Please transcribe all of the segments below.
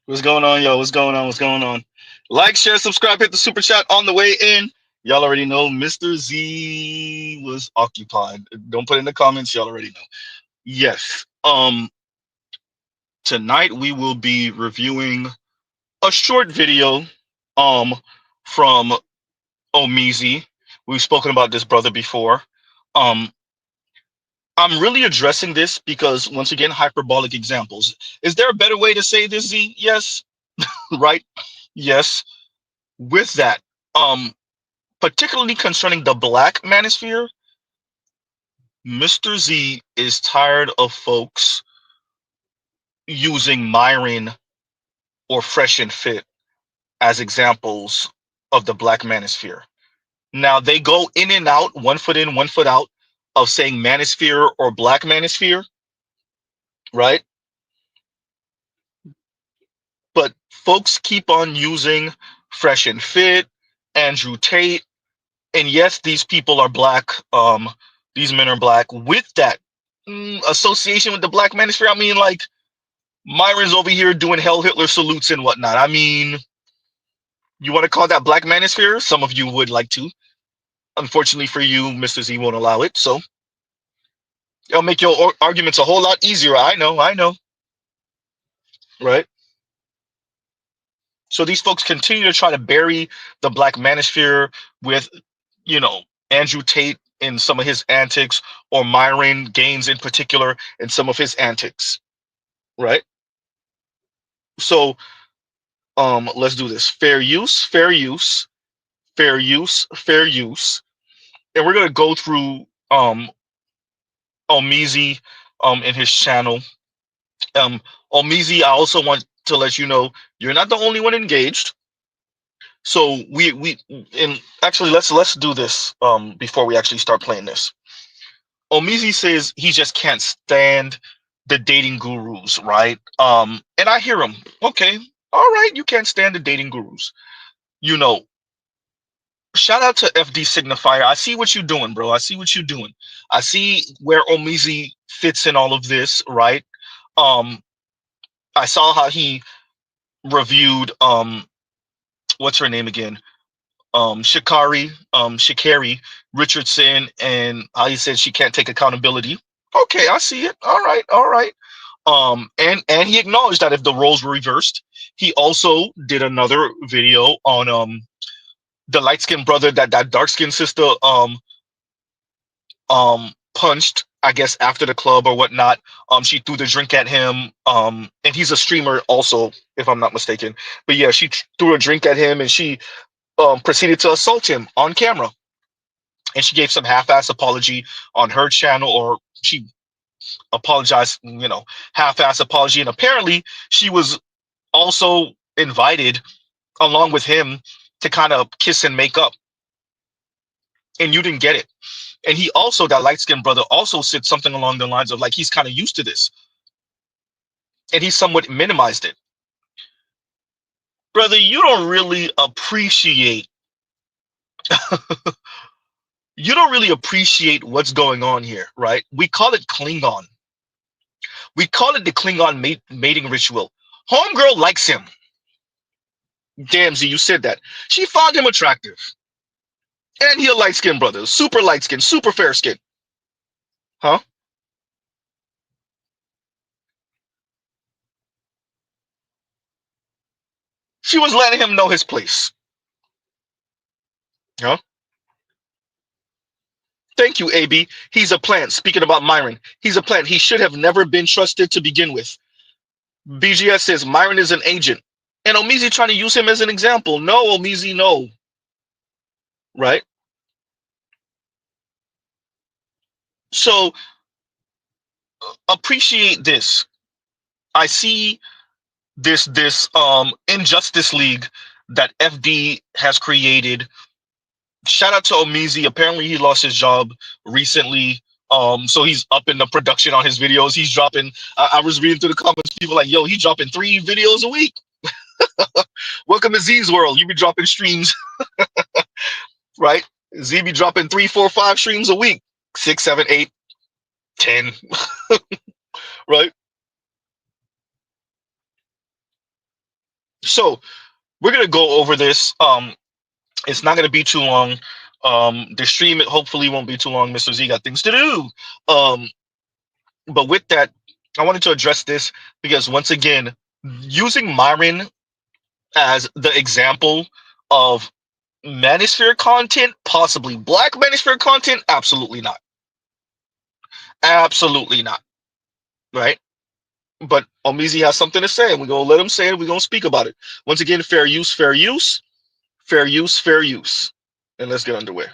What's going on, yo? What's going on? What's going on? Like, share, subscribe, hit the super chat on the way in. Y'all already know Mr. Z was occupied. Don't put in the comments. Y'all already know. Yes. Tonight we will be reviewing a short video um from Omizi. We've spoken about this brother before. Um I'm really addressing this because once again, hyperbolic examples. Is there a better way to say this, Z? Yes, right? Yes. With that, um, particularly concerning the black manosphere, Mr. Z is tired of folks using Myron or Fresh and Fit as examples of the black manosphere. Now they go in and out, one foot in, one foot out, of saying manosphere or black manosphere, right? But folks keep on using Fresh and Fit, Andrew Tate, and yes, these people are black. These men are black. With that association with the black manosphere, I mean, like Myron's over here doing Hell Hitler salutes and whatnot. I mean, you want to call that black manosphere? Some of you would like to. Unfortunately for you, Mr. Z won't allow it. So it'll make your arguments a whole lot easier. I know, right? So these folks continue to try to bury the black manosphere with, you know, Andrew Tate in some of his antics, or Myron Gaines in particular in some of his antics, right? So let's do this. Fair use, fair use, fair use, fair use. And we're gonna go through Omizi in his channel. Omizi, I also want to let you know you're not the only one engaged. So we and actually let's do this before we actually start playing this. Omizi says he just can't stand the dating gurus, right? And I hear him. Okay, all right, you can't stand the dating gurus. You know, shout out to FD Signifier. I see what you're doing, bro. I see what you're doing. I see where Omizi fits in all of this, right? Um, I saw how he reviewed what's her name again? Shikari Richardson, and how he said she can't take accountability. Okay, I see it. All right, all right. And he acknowledged that if the roles were reversed, he also did another video on the light skinned brother that dark skinned sister punched, I guess, after the club or whatnot. She threw the drink at him. And he's a streamer also, if I'm not mistaken. But yeah, she threw a drink at him, and she proceeded to assault him on camera. And she gave some half-ass apology on her channel, or she apologized, half-ass apology. And apparently, she was also invited along with him to kind of kiss and make up, and you didn't get it. And he also, that light-skinned brother, also said something along the lines of like he's kind of used to this, and he somewhat minimized it. Brother, you don't really appreciate what's going on here, right? We call it Klingon. We call it the Klingon mating ritual. Homegirl likes him. Damn, Z, you said that. She found him attractive. And he a light-skinned brother. Super light-skinned, super fair-skinned. Huh? She was letting him know his place. Huh? Thank you, AB. He's a plant. Speaking about Myron, he's a plant. He should have never been trusted to begin with. BGS says Myron is an agent. And Omizi trying to use him as an example. No, Omizi, no. Right? So appreciate this. I see this injustice league that FD has created. Shout out to Omizi. Apparently he lost his job recently. So he's up in the production on his videos. He's dropping, I was reading through the comments, people like, yo, he's dropping 3 videos a week. Welcome to Z's world. You be dropping streams, right? Z be dropping 3, 4, 5 streams a week. 6, 7, 8, 10. Right? So we're gonna go over this. It's not gonna be too long. The stream it hopefully won't be too long. Mr. Z got things to do. But with that, I wanted to address this because once again, using Myron as the example of manosphere content, possibly black manosphere content, absolutely not. Absolutely not. Right? But Omizi has something to say, and we're gonna let him say it, we're gonna speak about it. Once again, fair use, fair use, fair use, fair use. And let's get underway.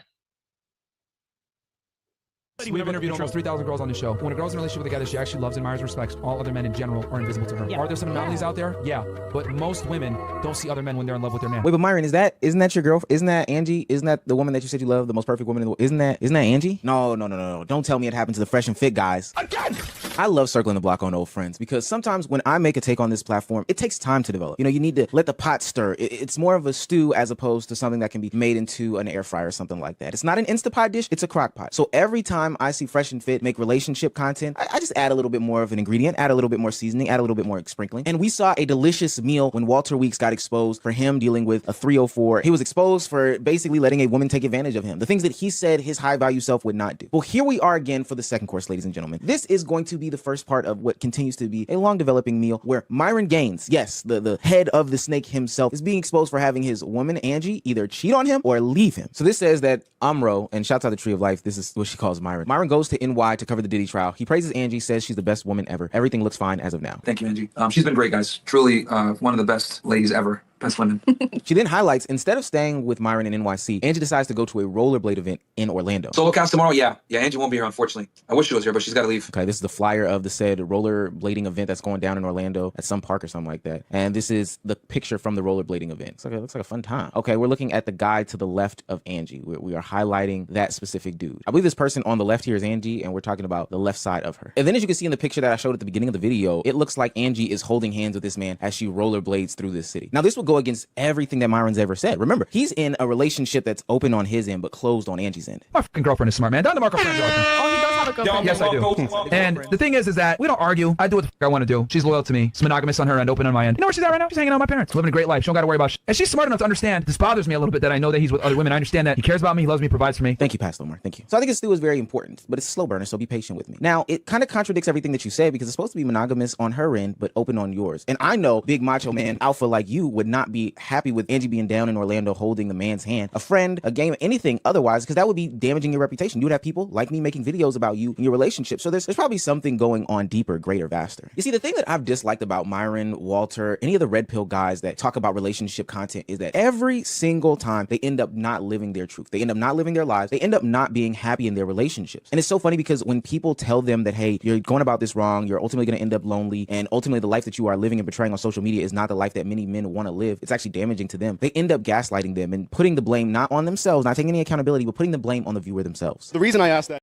We've interviewed almost 3,000 girls on the show. When a girl's in a relationship with a guy that she actually loves, admires, respects, all other men in general are invisible to her. Yeah. Are there some anomalies out there? Yeah. But most women don't see other men when they're in love with their man. Wait, but Myron, isn't that your girl? Isn't that Angie? Isn't that the woman that you said you love, the most perfect woman in the world? Isn't that Angie? No. Don't tell me it happened to the Fresh and Fit guys. Again! I love circling the block on old friends because sometimes when I make a take on this platform, it takes time to develop. You know, you need to let the pot stir. It's more of a stew as opposed to something that can be made into an air fryer or something like that. It's not an Instapot dish, it's a crock pot. So every time I see Fresh and Fit make relationship content, I just add a little bit more of an ingredient, add a little bit more seasoning, add a little bit more sprinkling. And we saw a delicious meal when Walter Weeks got exposed for him dealing with a 304. He was exposed for basically letting a woman take advantage of him. The things that he said his high value self would not do. Well, here we are again for the second course, ladies and gentlemen. This is going to be the first part of what continues to be a long developing meal where Myron Gaines, yes, the head of the snake himself, is being exposed for having his woman, Angie, either cheat on him or leave him. So this says that Amro, and shouts out the Tree of Life, this is what she calls Myron. Myron goes to NY to cover the Diddy trial. He praises Angie, says she's the best woman ever. Everything looks fine as of now. Thank you, Angie. She's been great, guys. Truly one of the best ladies ever. Best women. She then highlights, instead of staying with Myron in NYC, Angie decides to go to a rollerblade event in Orlando. Solo cast tomorrow? Yeah, Angie won't be here, unfortunately. I wish she was here, but she's got to leave. Okay, this is the flyer of the said rollerblading event that's going down in Orlando at some park or something like that. And this is the picture from the rollerblading event. Looks like a fun time. Okay, we're looking at the guy to the left of Angie. We are highlighting that specific dude. I believe this person on the left here is Angie, and we're talking about the left side of her. And then as you can see in the picture that I showed at the beginning of the video, it looks like Angie is holding hands with this man as she rollerblades through this city. Now, this will go against everything that Myron's ever said. Remember, he's in a relationship that's open on his end, but closed on Angie's end. My fucking girlfriend is smart, man. Down to Marco friend. Oh, he does have a girlfriend. Yes, I do. And the thing is that we don't argue. I do what the fuck I want to do. She's loyal to me. It's monogamous on her end, open on my end. You know where she's at right now? She's hanging out with my parents, living a great life. She don't got to worry about shit. And she's smart enough to understand. This bothers me a little bit that I know that he's with other women. I understand that he cares about me, he loves me, provides for me. Thank you, Pastor Omar. Thank you. So I think this stew is very important, but it's a slow burner, so be patient with me. Now, it kind of contradicts everything that you said because it's supposed to be monogamous on her end, but open on yours. And I know big macho man alpha like you would not be happy with Angie being down in Orlando holding the man's hand, a friend, a game, anything otherwise, because that would be damaging your reputation. You would have people like me making videos about you and your relationship. So there's probably something going on deeper, greater, vaster. You see, the thing that I've disliked about Myron, Walter, any of the red pill guys that talk about relationship content is that every single time they end up not living their truth. They end up not living their lives. They end up not being happy in their relationships. And it's so funny because when people tell them that, hey, you're going about this wrong, you're ultimately going to end up lonely, and ultimately the life that you are living and portraying on social media is not the life that many men want to live, it's actually damaging to them. They end up gaslighting them and putting the blame not on themselves, not taking any accountability, but putting the blame on the viewer themselves. The reason I asked that,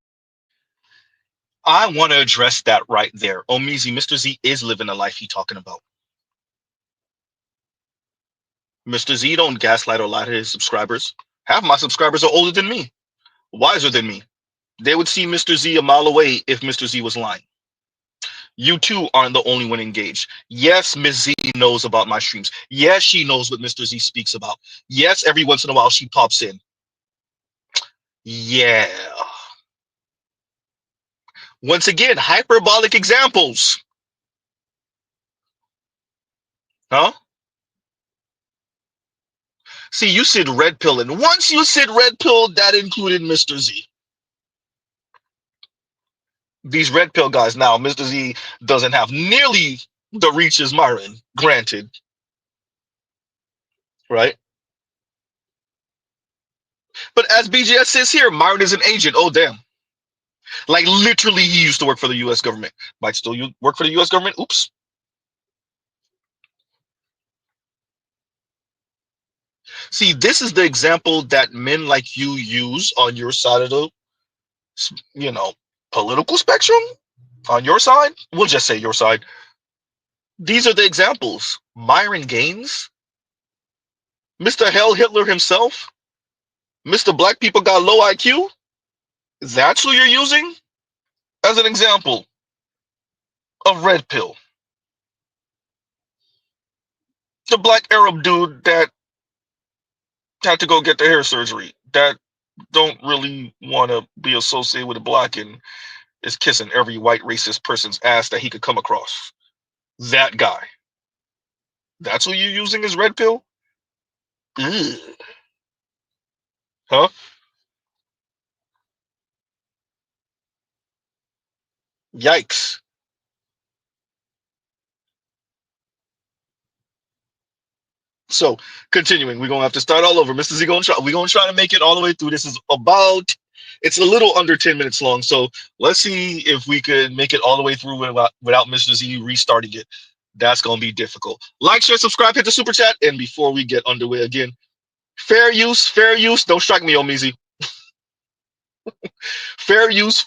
I want to address that right there. Omizi, Mr. Z is living the life he's talking about. Mr. Z don't gaslight or lie to his subscribers. Half my subscribers are older than me, wiser than me. They would see Mr. Z a mile away if Mr. Z was lying. You too aren't the only one engaged. Yes, Ms. Z knows about my streams. Yes, she knows what Mr. Z speaks about. Yes, every once in a while she pops in. Yeah. Once again, hyperbolic examples. Huh? See, you said red pill, and once you said red pill, that included Mr. Z. These red pill guys now, Mr. Z doesn't have nearly the reach as Myron, granted. Right? But as BGS says here, Myron is an agent. Oh, damn. Like, literally, he used to work for the U.S. government. Might still work for the U.S. government. Oops. See, this is the example that men like you use on your side of the, political spectrum. On your side, we'll just say your side. These are the examples. Myron Gaines, Mr. Hell Hitler himself, Mr. Black people got low IQ. That's who you're using as an example of red pill. the black Arab dude that had to go get the hair surgery, that don't really want to be associated with a black and is kissing every white racist person's ass that he could come across. That guy. That's who you're using as red pill? Ugh. Huh? Yikes. So, continuing, we're gonna have to start all over. Mr. Z, we're gonna try to make it all the way through. This is it's a little under 10 minutes long. So let's see if we could make it all the way through without Mr. Z restarting it. That's gonna be difficult. Like, share, subscribe, hit the super chat, and before we get underway again, fair use. Don't strike me, Omizi. Fair use.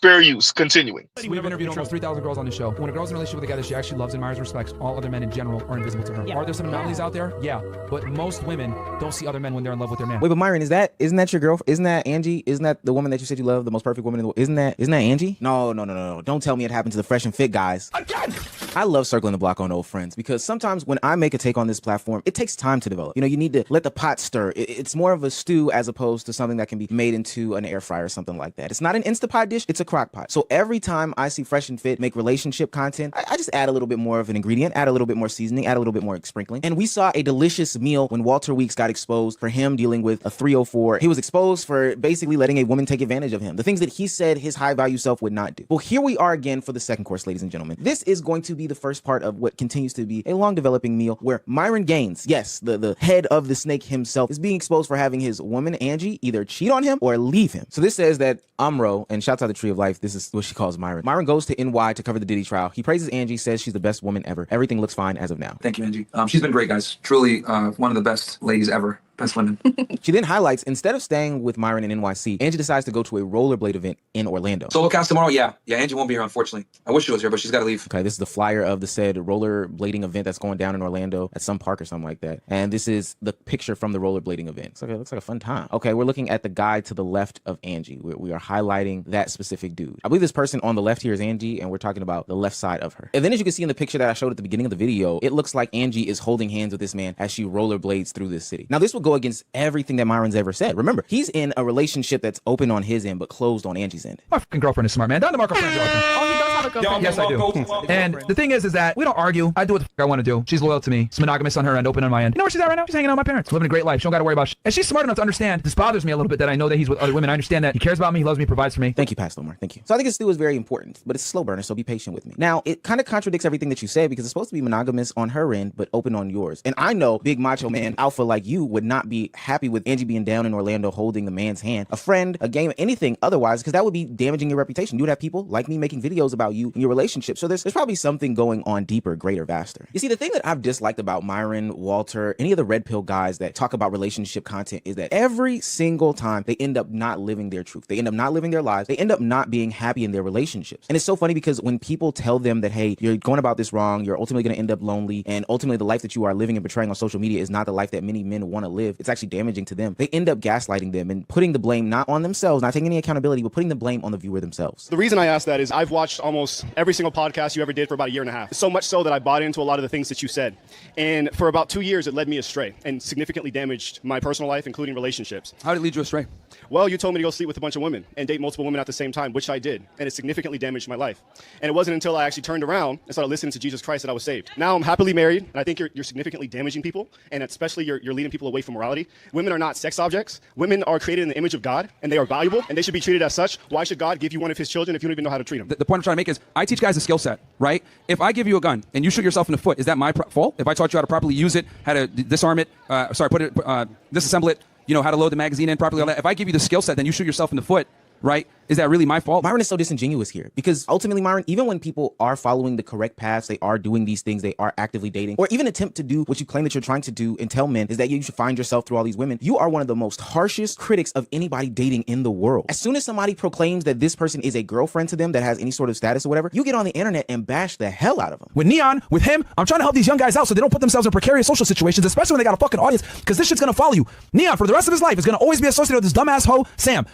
Continuing. We've interviewed almost 3,000 girls on the show. When a girl's in a relationship with a guy that she actually loves, admires, respects, all other men in general are invisible to her. Yeah. Are there some anomalies out there? Yeah. But most women don't see other men when they're in love with their man. Wait, but Myron, isn't that your girl? Isn't that Angie? Isn't that the woman that you said you love, the most perfect woman in the world? Isn't that Angie? No. Don't tell me it happened to the fresh and fit guys. Again! I love circling the block on old friends because sometimes when I make a take on this platform, it takes time to develop. You know, you need to let the pot stir. It's more of a stew as opposed to something that can be made into an air fryer or something like that. It's not an Instapot dish, it's a crock pot. So every time I see Fresh and Fit make relationship content, I just add a little bit more of an ingredient, add a little bit more seasoning, add a little bit more sprinkling. And we saw a delicious meal when Walter Weeks got exposed for him dealing with a 304. He was exposed for basically letting a woman take advantage of him. The things that he said his high value self would not do. Well, here we are again for the second course, ladies and gentlemen. This is going to be the first part of what continues to be a long developing meal where Myron Gaines, yes, the head of the snake himself, is being exposed for having his woman, Angie, either cheat on him or leave him. So this says that Amro, and shouts out the Tree of Life, this is what she calls Myron. Myron goes to NY to cover the Diddy trial. He praises Angie, says she's the best woman ever. Everything looks fine as of now. Thank you, Angie. She's been great, guys. Truly one of the best ladies ever. Best women. She then highlights, instead of staying with Myron in NYC, Angie decides to go to a rollerblade event in Orlando. Solo cast tomorrow? Yeah, Angie won't be here, unfortunately. I wish she was here, but she's got to leave. Okay, this is the flyer of the said rollerblading event that's going down in Orlando at some park or something like that. And this is the picture from the rollerblading event. It looks like a fun time. Okay, we're looking at the guy to the left of Angie. We are highlighting that specific dude. I believe this person on the left here is Angie, and we're talking about the left side of her. And then as you can see in the picture that I showed at the beginning of the video, it looks like Angie is holding hands with this man as she rollerblades through this city. Now, this will go against everything that Myron's ever said. Remember, he's in a relationship that's open on his end, but closed on Angie's end. My fucking girlfriend is smart, man. Down to Marco friend girlfriend. Oh, he does have a girlfriend. Yes, I do. And the thing is that we don't argue. I do what the fuck I want to do. She's loyal to me. It's monogamous on her end, open on my end. You know where she's at right now? She's hanging out with my parents, living a great life. She don't got to worry about shit. And she's smart enough to understand. This bothers me a little bit that I know that he's with other women. I understand that he cares about me, he loves me, provides for me. Thank you, Pastor Omar. Thank you. So I think this stew is very important, but it's a slow burner, so be patient with me. Now, it kind of contradicts everything that you said because it's supposed to be monogamous on her end, but open on yours. And I know big macho man alpha like you would not be happy with Angie being down in Orlando holding the man's hand, a friend, a game, anything otherwise, because that would be damaging your reputation. You would have people like me making videos about you and your relationship. So there's probably something going on deeper, greater, vaster. You see, the thing that I've disliked about Myron, Walter, any of the red pill guys that talk about relationship content is that every single time they end up not living their truth. They end up not living their lives. They end up not being happy in their relationships. And it's so funny because when people tell them that, hey, you're going about this wrong, you're ultimately going to end up lonely, and ultimately the life that you are living and portraying on social media is not the life that many men want to live, it's actually damaging to them. They end up gaslighting them and putting the blame not on themselves, not taking any accountability, but putting the blame on the viewer themselves. The reason I ask that is I've watched almost every single podcast you ever did for about a year and a half. So much so that I bought into a lot of the things that you said. And for about 2 years, it led me astray and significantly damaged my personal life, including relationships. How did it lead you astray? Well, you told me to go sleep with a bunch of women and date multiple women at the same time, which I did. And it significantly damaged my life. And it wasn't until I actually turned around and started listening to Jesus Christ that I was saved. Now I'm happily married, and I think you're significantly damaging people, and especially you're leading people away from morality. Women are not sex objects. Women are created in the image of God, and they are valuable, and they should be treated as such. Why should God give you one of his children if you don't even know how to treat them? The point I'm trying to make is I teach guys a skill set, right? If I give you a gun and you shoot yourself in the foot, is that my fault? If I taught you how to properly use it, how to disarm it, disassemble it, how to load the magazine in properly, all that. If I give you the skill set, then you shoot yourself in the foot, right? Is that really my fault? Myron is so disingenuous here because ultimately, Myron, even when people are following the correct paths, they are doing these things, they are actively dating, or even attempt to do what you claim that you're trying to do and tell men is that you should find yourself through all these women, you are one of the most harshest critics of anybody dating in the world. As soon as somebody proclaims that this person is a girlfriend to them that has any sort of status or whatever, you get on the internet and bash the hell out of them. With Neon, with him, I'm trying to help these young guys out so they don't put themselves in precarious social situations, especially when they got a fucking audience, because this shit's gonna follow you. Neon, for the rest of his life, is gonna always be associated with this dumbass hoe, Sam.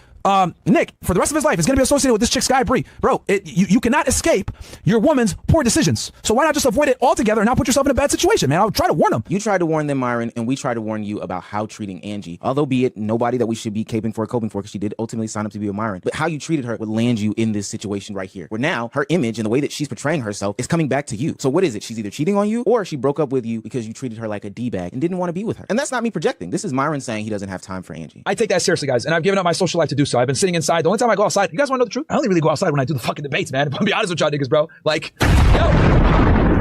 Nick, for the rest of his life, is going to be associated with this chick, Sky Bree. Bro, you cannot escape your woman's poor decisions. So why not just avoid it altogether and not put yourself in a bad situation, man? I'll try to warn them. You tried to warn them, Myron, and we tried to warn you about how treating Angie, although be it nobody that we should be coping for, because she did ultimately sign up to be with Myron, but how you treated her would land you in this situation right here, where now her image and the way that she's portraying herself is coming back to you. So what is it? She's either cheating on you or she broke up with you because you treated her like a D-bag and didn't want to be with her. And that's not me projecting. This is Myron saying he doesn't have time for Angie. I take that seriously, guys, and I've given up my social life to do so. I've been sitting inside. The only time I go outside, you guys want to know the truth? I only really go outside when I do the fucking debates, man. If I'm be honest with y'all niggas, bro. Like, yo,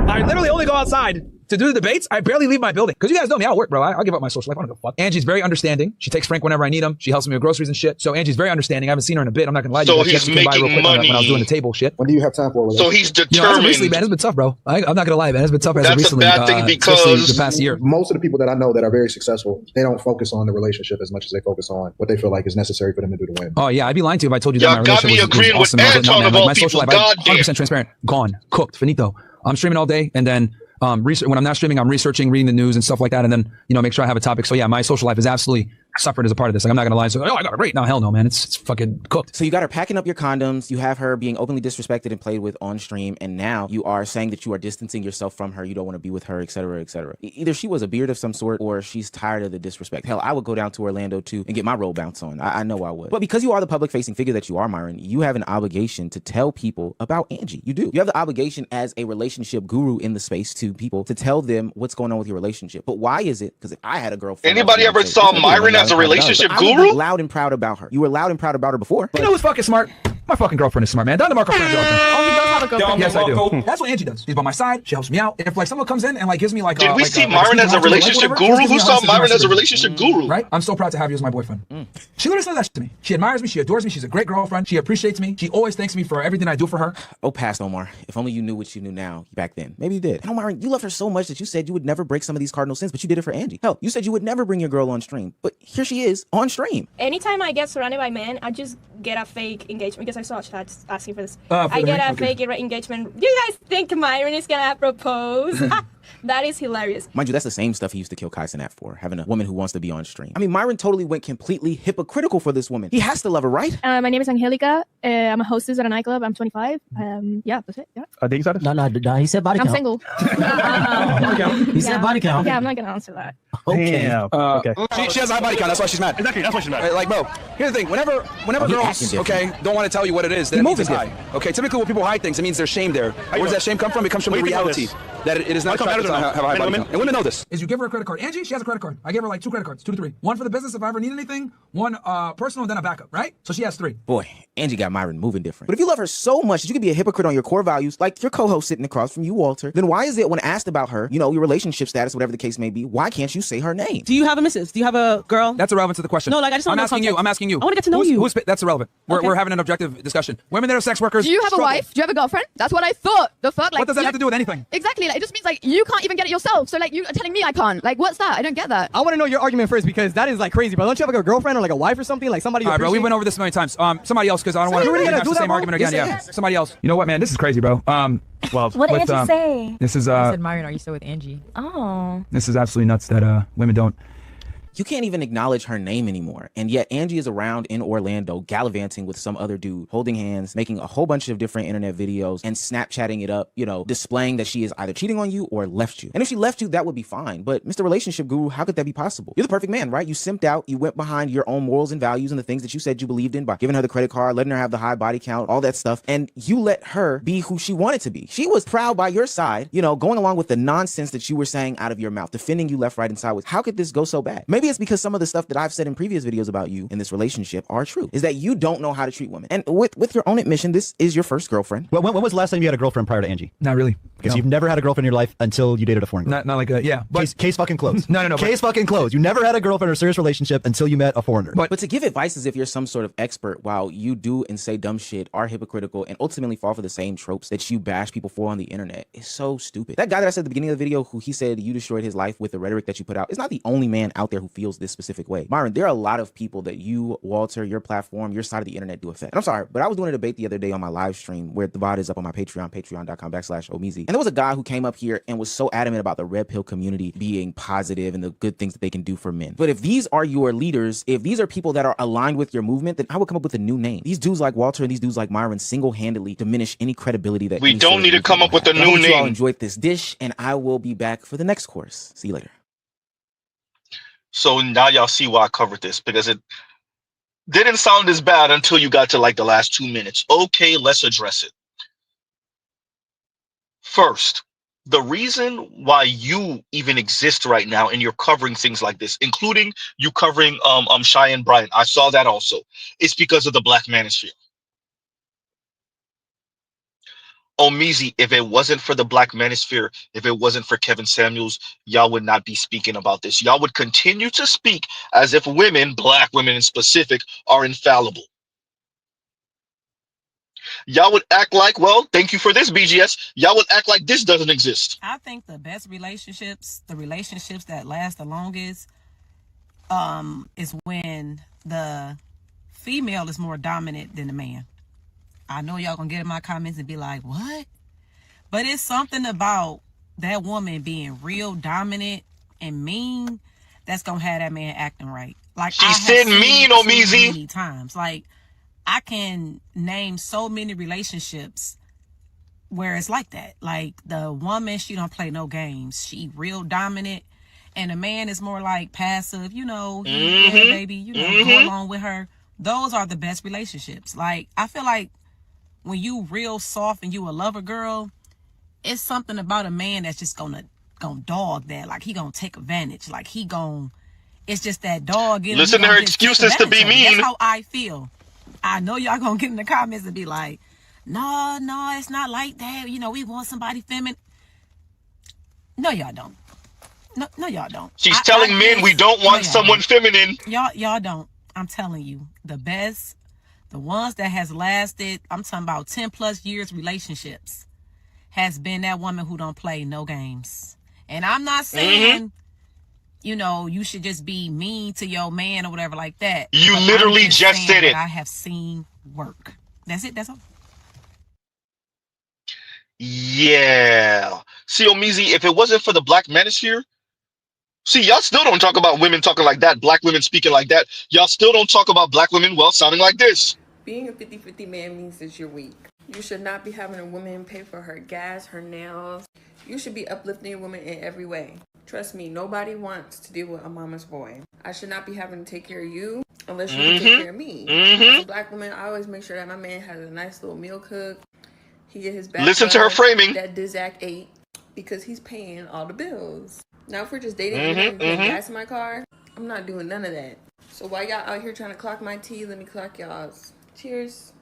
I literally only go outside to do the debates. I barely leave my building. Because you guys know me, I'll work, bro. I'll give up my social life. I don't give a fuck. Angie's very understanding. She takes Frank whenever I need him. She helps me with groceries and shit. So Angie's very understanding. I haven't seen her in a bit. I'm not gonna lie to you. So he's making money. When I was doing the table shit. When do you have time for it? So he's You know, determined. recently, man, it's been tough, bro. I'm not gonna lie, man. It's been tough as of That's a recently. bad thing especially because- the past year. Most of the people that I know that are very successful, they don't focus on the relationship as much as they focus on what they feel like is necessary for them to do to win. Oh yeah, I'd be lying to you if I told you Y'all that my got me relationship was agreeing with awesome. I was like, no, Anton man, of like, all my social people. life, I'm Goddamn. 100% transparent. Gone, cooked, finito. I'm streaming all day, and then when I'm not streaming, I'm researching, reading the news and stuff like that, and then make sure I have a topic. So yeah, my social life is absolutely suffered as a part of this. Like I'm not gonna lie. So I got it great. No, hell no, man. It's fucking cooked. So you got her packing up your condoms, you have her being openly disrespected and played with on stream, and now you are saying that you are distancing yourself from her, you don't want to be with her, etc., etc. Either she was a beard of some sort or she's tired of the disrespect. Hell, I would go down to Orlando too and get my roll bounce on. I know I would. But because you are the public facing figure that you are, Myron, you have an obligation to tell people about Angie. You do. You have the obligation as a relationship guru in the space to people to tell them what's going on with your relationship. But why is it? Because if I had a girlfriend, Anybody ever saw Myron as a relationship I guru? was loud and proud about her. You were loud and proud about her before. You know who's fucking smart? My fucking girlfriend is smart, man. Don DeMarco friend girlfriend. Oh, he does have a girlfriend. Yes, I do. That's what Angie does. She's by my side. She helps me out. If like someone comes in and like gives me like, Did we like, see like, Myron as a whatever, relationship whatever, guru? just give me Who a saw house, Myron as a sister. relationship guru? Right? I'm so proud to have you as my boyfriend. She literally says that to me. She admires me. She adores me. She's a great girlfriend. She appreciates me. She always thanks me for everything I do for her. Oh, past Omar. If only you knew what you knew now back then. Maybe you did. And Omar, you love her so much that you said you would never break some of these cardinal sins, but you did it for Angie. Hell, you said you would never bring your girl on stream, but here she is on stream. Anytime I get surrounded by men, I just get a fake engagement because I saw chats asking for this. For I the get ring? a fake engagement. Do you guys think Myron is gonna propose? That is hilarious. Mind you, that's the same stuff he used to kill Kai Cenat for, having a woman who wants to be on stream. I mean, Myron totally went completely hypocritical for this woman. He has to love her, right? My name is Angelica. I'm a hostess at a nightclub. I'm 25. Yeah, that's it. Yeah. Dating status? No, he said body I'm count. single. He said body count. Yeah, I'm not gonna answer that. Okay. Damn. Okay. She has a high body count. That's why she's mad. Exactly. That's why she's mad. Like, bro, here's the thing. Whenever he acting girls, different. okay, don't want to tell you what it is, then it means it's high. Okay, typically when people hide things, it means there's shame there. Where does that shame come from? It comes from the What do you think reality about that it is not Body count attractive to matters or have a high not? Men and body women? count. And women know this. Is you give her a credit card. Angie, she has a credit card. I gave her like 2 credit cards, 2 to 3. One for the business if I ever need anything, one personal, and then a backup, right? So she has 3. Boy, Angie got Myron moving different. But if you love her so much that you could be a hypocrite on your core values, like your co-host sitting across from you, Walter, then why is it when asked about her, your relationship status, whatever the case may be, why can't you say her name? Do you have a missus? Do you have a girl? That's irrelevant to the question. No, like, I just want I'm to know asking you. context. I'm asking you. I wanna get to know you. That's irrelevant. We're, Okay. we're having an objective discussion. Women that are sex workers. Do you have a struggle. wife? Do you have a girlfriend? That's what I thought. The fuck? Like, What does that have to do with anything? Exactly. Like, it just means like you can't even get it yourself. So like you are telling me I can't. Like, what's that? I don't get that. I want to know your argument first because that is like crazy, bro. Don't you have like a girlfriend or like a wife or something? Like somebody you All right, bro. We appreciate? went over this many times. Somebody else, because I don't want to really gotta have do the that, same bro? argument again. Yes, Yeah. yes. Somebody else. You know what, man? This is crazy, bro. Well, What did Angie say? This is I said, Myron, are you still with Angie? Oh. this is absolutely nuts that women don't. You can't even acknowledge her name anymore. And yet Angie is around in Orlando gallivanting with some other dude, holding hands, making a whole bunch of different internet videos and Snapchatting it up, displaying that she is either cheating on you or left you. And if she left you, that would be fine. But Mr. Relationship Guru, how could that be possible? You're the perfect man, right? You simped out. You went behind your own morals and values and the things that you said you believed in by giving her the credit card, letting her have the high body count, all that stuff. And you let her be who she wanted to be. She was proud by your side, going along with the nonsense that you were saying out of your mouth, defending you left, right, and sideways. How could this go so bad? Maybe it's because some of the stuff that I've said in previous videos about you in this relationship are true, is that you don't know how to treat women. And with your own admission, this is your first girlfriend. when was the last time you had a girlfriend prior to Angie? Not really. Because No. you've never had a girlfriend in your life until you dated a foreign girl. Not like a, yeah. But Case fucking closed. No. Case fucking closed. You never had a girlfriend or a serious relationship until you met a foreigner. But to give advice as if you're some sort of expert while you do and say dumb shit, are hypocritical, and ultimately fall for the same tropes that you bash people for on the internet is so stupid. That guy that I said at the beginning of the video who he said you destroyed his life with the rhetoric that you put out is not the only man out there who feels this specific way. Myron, there are a lot of people that you, Walter, your platform, your side of the internet do affect. And I'm sorry, but I was doing a debate the other day on my live stream where the VOD is up on my Patreon, patreon.com/Omizi. And there was a guy who came up here and was so adamant about the red pill community being positive and the good things that they can do for men. But if these are your leaders, if these are people that are aligned with your movement, then I would come up with a new name. These dudes like Walter and these dudes like Myron single-handedly diminish any credibility that we don't need to come up with a new name. name. You all enjoyed this dish, and I will be back for the next course. See you later. So now y'all see why I covered this, because it didn't sound as bad until you got to like the last 2 minutes. Okay, let's address it. First, the reason why you even exist right now and you're covering things like this, including you covering Cheyenne Bryant, I saw that also, it's because of the Black manosphere. Omizi, if it wasn't for the Black manosphere, if it wasn't for Kevin Samuels, y'all would not be speaking about this. Y'all would continue to speak as if women, Black women in specific, are infallible. Y'all would act like, well, thank you for this, BGS. Y'all would act like this doesn't exist. I think the best relationships, the relationships that last the longest, is when the female is more dominant than the man. I know y'all gonna get in my comments and be like, what? But it's something about that woman being real dominant and mean that's gonna have that man acting right. Like she said mean, Omizi. Many times. Like, I can name so many relationships where it's like that. Like, the woman, she don't play no games. She real dominant. And the man is more like passive, you know, yeah, baby, you know, go along with her. Those are the best relationships. Like, I feel like when you real soft and you a lover girl, it's something about a man that's just gonna dog that. Like, he gonna take advantage. Like, it's just that dog. Listen to her excuses to be mean. That's how I feel. I know y'all gonna get in the comments and be like, no, it's not like that. You know, we want somebody feminine. No, y'all don't. No, y'all don't. She's telling men we don't want someone feminine. Y'all don't. I'm telling you, the best, the ones that has lasted, I'm talking about 10 plus years relationships, has been that woman who don't play no games. And I'm not saying, you know, you should just be mean to your man or whatever like that. You literally just said it. I have seen work. That's it. That's all. Yeah. See, Omizi, if it wasn't for the Black manosphere, see, y'all still don't talk about women talking like that, Black women speaking like that. Y'all still don't talk about Black women, well, sounding like this. Being a 50-50 man means that you're weak. You should not be having a woman pay for her gas, her nails. You should be uplifting a woman in every way. Trust me, nobody wants to deal with a mama's boy. I should not be having to take care of you unless you can take care of me. As a Black woman, I always make sure that my man has a nice little meal cooked. He get his back. Listen to her framing. That Dizak ate because he's paying all the bills. Now, if we're just dating and paying gas in my car, I'm not doing none of that. So while y'all out here trying to clock my tea, let me clock y'all's. Cheers.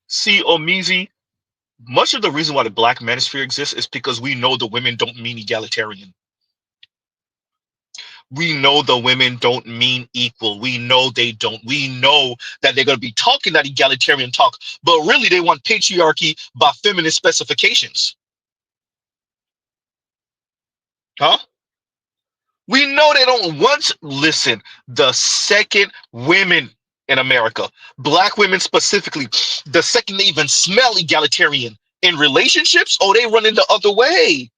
See, Omizi, much of the reason why the Black manosphere exists is because we know the women don't mean egalitarian. We know the women don't mean equal. We know they don't. We know that they're going to be talking that egalitarian talk, but really they want patriarchy by feminist specifications. Huh? We know they don't want, listen, the second women in America, Black women specifically, the second they even smell egalitarian in relationships, oh, they run in the other way.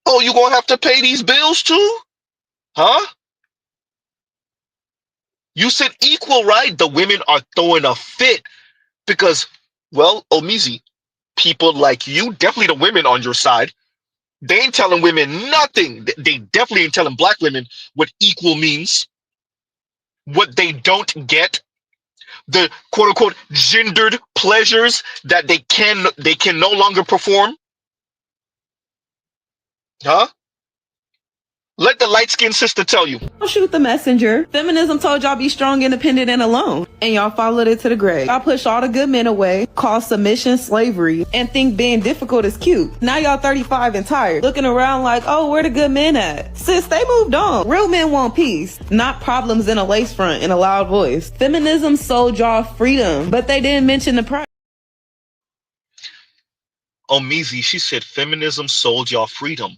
Oh, you gonna have to pay these bills too? Huh? You said equal, right? The women are throwing a fit because, well, Omizi, people like you, definitely the women on your side, they ain't telling women nothing. They definitely ain't telling Black women what equal means. What they don't get, the quote unquote gendered pleasures that they can no longer perform. Huh? Let the light-skinned sister tell you. Don't shoot the messenger. Feminism told y'all be strong, independent, and alone. And y'all followed it to the grave. Y'all push all the good men away, call submission slavery, and think being difficult is cute. Now y'all 35 and tired, looking around like, oh, where the good men at? Sis, they moved on. Real men want peace, not problems in a lace front and a loud voice. Feminism sold y'all freedom, but they didn't mention the price. Omizi, she said feminism sold y'all freedom.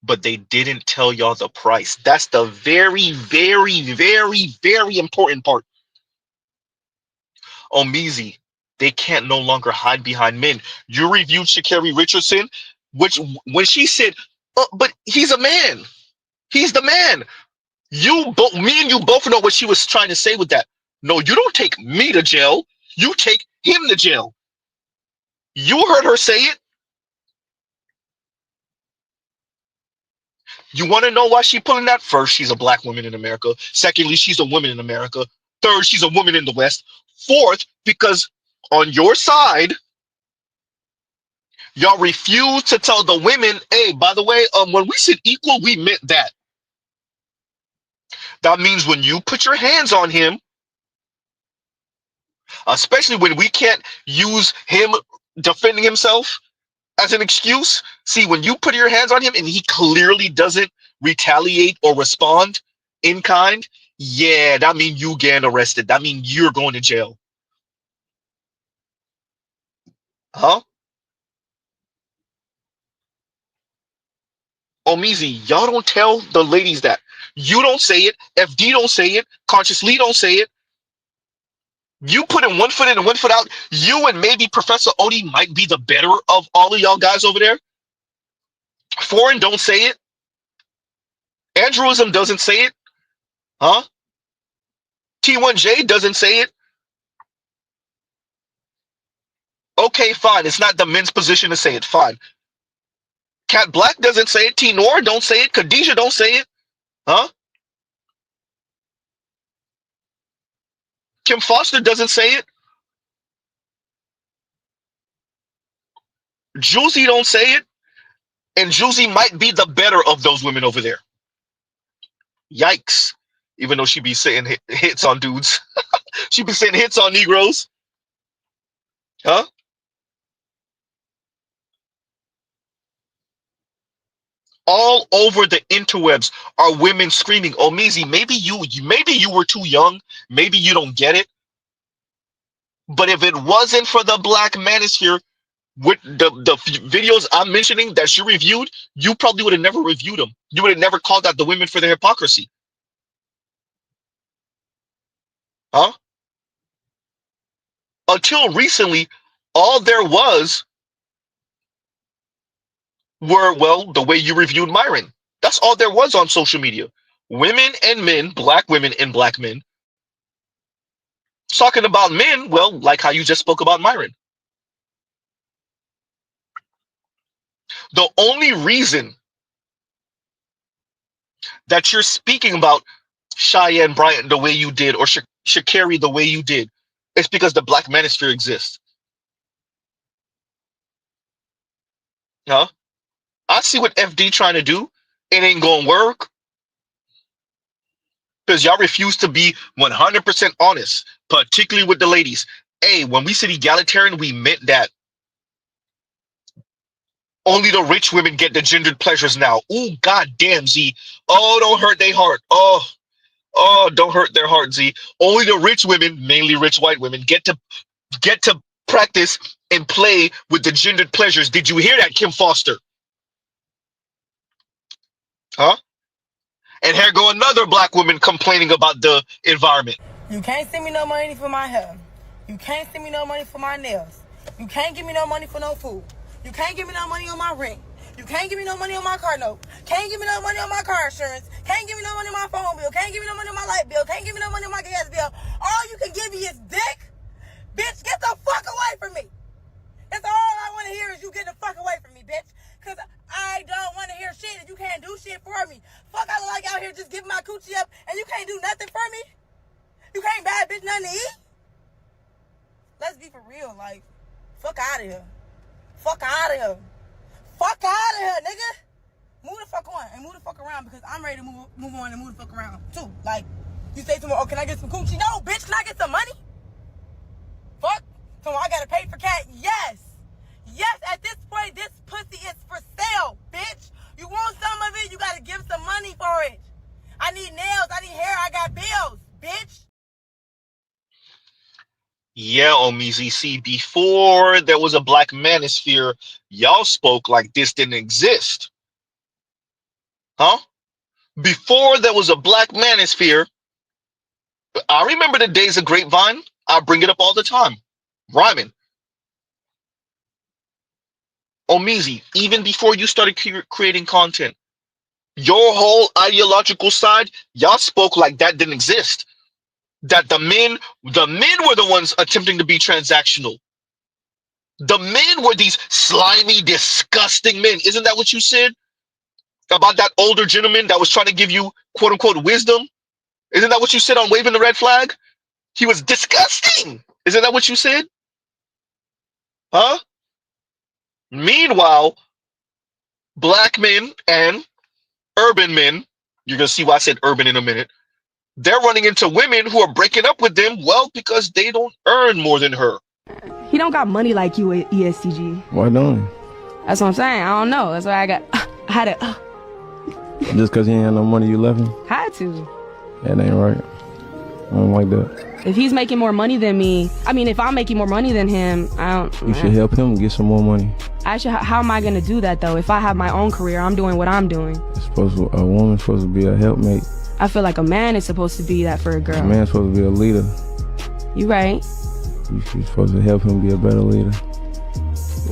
but they didn't tell y'all the price. That's the very, very, very, very important part. Omizi, they can't no longer hide behind men. You reviewed Sha'Carri Richardson, which when she said, but he's a man. He's the man. Me and you both know what she was trying to say with that. No, you don't take me to jail. You take him to jail. You heard her say it. You want to know why she pulling that? First, she's a black woman in America. Secondly, she's a woman in America. Third, she's a woman in the West. Fourth, because on your side, y'all refuse to tell the women, hey, by the way, when we said equal, we meant that. That means when you put your hands on him, especially when we can't use him defending himself as an excuse. See, when you put your hands on him and he clearly doesn't retaliate or respond in kind, yeah, that means you getting arrested. That means you're going to jail. Huh? Omizi, y'all don't tell the ladies that. You don't say it. FD don't say it. Conscious Lee don't say it. You put in one foot in and one foot out. You and maybe Professor Odie might be the better of all of y'all guys over there. Foreign don't say it. Andrewism doesn't say it. Huh? T1J doesn't say it. Okay, fine. It's not the men's position to say it. Fine. Cat Black doesn't say it. T Nor don't say it. Khadijah don't say it. Huh? Kim Foster doesn't say it. Juicy don't say it. And Juicy might be the better of those women over there. Yikes. Even though she be saying hits on dudes. She be saying hits on Negroes. Huh? All over the interwebs are women screaming, Omizi, maybe you were too young. Maybe you don't get it. But if it wasn't for the Black Manosphere, with the videos I'm mentioning that you reviewed, you probably would have never reviewed them. You would have never called out the women for their hypocrisy. Huh? Until recently, all there was were, well, the way you reviewed Myron. That's all there was on social media. Women and men, black women and black men, talking about men, well, like how you just spoke about Myron. The only reason that you're speaking about Cheyenne Bryant the way you did, or Sha'Carri the way you did, is because the Black Manosphere exists. Huh? I see what FD trying to do. It ain't gonna work. Because y'all refuse to be 100% honest, particularly with the ladies. Hey, when we said egalitarian, we meant that. Only the rich women get the gendered pleasures now. Ooh, goddamn, Z. Oh, don't hurt their heart. Oh, don't hurt their heart, Z. Only the rich women, mainly rich white women, get to practice and play with the gendered pleasures. Did you hear that, Kim Foster? Huh? And here go another black woman complaining about the environment. You can't send me no money for my hair. You can't send me no money for my nails. You can't give me no money for no food. You can't give me no money on my rent. You can't give me no money on my car note. Can't give me no money on my car insurance. Can't give me no money on my phone bill. Can't give me no money on my light bill. Can't give me no money on my gas bill. All you can give me is dick. Bitch, get the fuck away from me. That's all I want to hear is you get the fuck away from me, bitch. Because I don't want to hear shit and you can't do shit for me. Fuck, I look like out here just giving my coochie up and you can't do nothing for me. You can't buy a bitch nothing to eat. Let's be for real, like, fuck out of here. Fuck out of here. Fuck out of here, nigga. Move the fuck on and move the fuck around because I'm ready to move on and move the fuck around too. Like, you say to me, oh, can I get some coochie? No, bitch, can I get some money? Fuck. So I gotta pay for cat? Yes. Yes, at this point, this pussy is for sale, bitch. You want some of it, you gotta give some money for it. I need nails, I need hair, I got bills, bitch. Yeah, Omizi. See, before there was a Black Manosphere, y'all spoke like this didn't exist. Huh? Before there was a black manosphere, I remember the days of Grapevine. I bring it up all the time. Rhyming. Omizi, even before you started creating content, your whole ideological side, y'all spoke like that didn't exist. That the men were the ones attempting to be transactional. The men were these slimy, disgusting men. Isn't that what you said about that older gentleman that was trying to give you quote unquote wisdom? Isn't that what you said on waving the red flag? He was disgusting. Isn't that what you said? Huh? Meanwhile, black men and urban men, you're going to see why I said urban in a minute, they're running into women who are breaking up with them, well, because they don't earn more than her. He don't got money like you at ESTG. Why don't he? That's what I'm saying. I don't know. That's why I had to. Just because he ain't had no money, you left him? Had to. That ain't right. I don't like that. If he's making more money than me, I mean, if I'm making more money than him, You should help him get some more money. How am I gonna do that though? If I have my own career, I'm doing what I'm doing. A woman's supposed to be a helpmate. I feel like a man is supposed to be that for a girl. A man's supposed to be a leader. You right. You're supposed to help him be a better leader.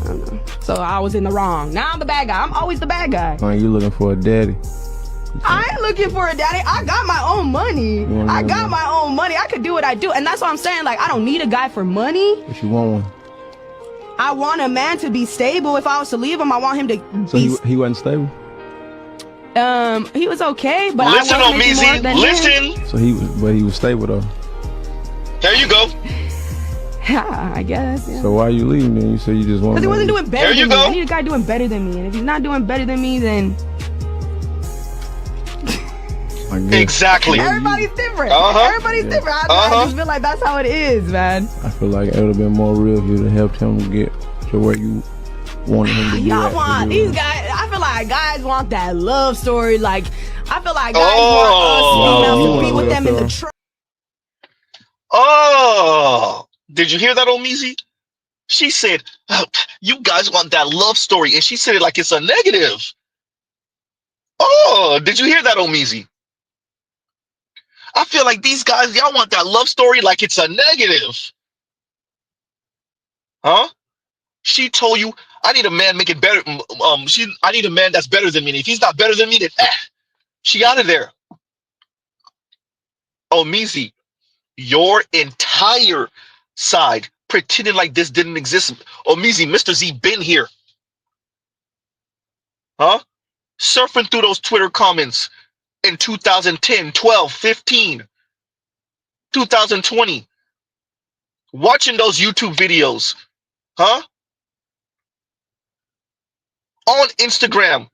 I don't know. So I was in the wrong. Now I'm the bad guy. I'm always the bad guy. You looking for a daddy. I ain't looking for a daddy. I got my own money. I got my own money. I could do what I do. And that's what I'm saying. Like, I don't need a guy for money. But you want one. I want a man to be stable. If I was to leave him, I want him to So he wasn't stable? He was okay, but listen, I wasn't making more than listen. him. So he was stable though. There you go. Yeah, I guess. Yeah. So why are you leaving then? You said you just want. Because he wasn't doing better there you than me. go. I need a guy doing better than me. And if he's not doing better than me, then exactly. Everybody's different. Everybody's different. I just feel like that's how it is, man. I feel like it would have been more real if you'd have helped him get to where you wanted him to be. Y'all want these guys. I feel like guys want that love story. Like, I feel like guys want us females to be with them in the truck. Oh, did you hear that, Omizi? She said, oh, you guys want that love story. And she said it like it's a negative. Oh, did you hear that, Omizi? I feel like these guys, y'all want that love story like it's a negative. Huh? She told you, I need a man make it better. I need a man that's better than me. And if he's not better than me, then she out of there. Omizi, your entire side pretending like this didn't exist. Omizi, Mr. Z been here. Huh? Surfing through those Twitter comments in 2010, 12, 15, 2020. Watching those YouTube videos. Huh? On Instagram.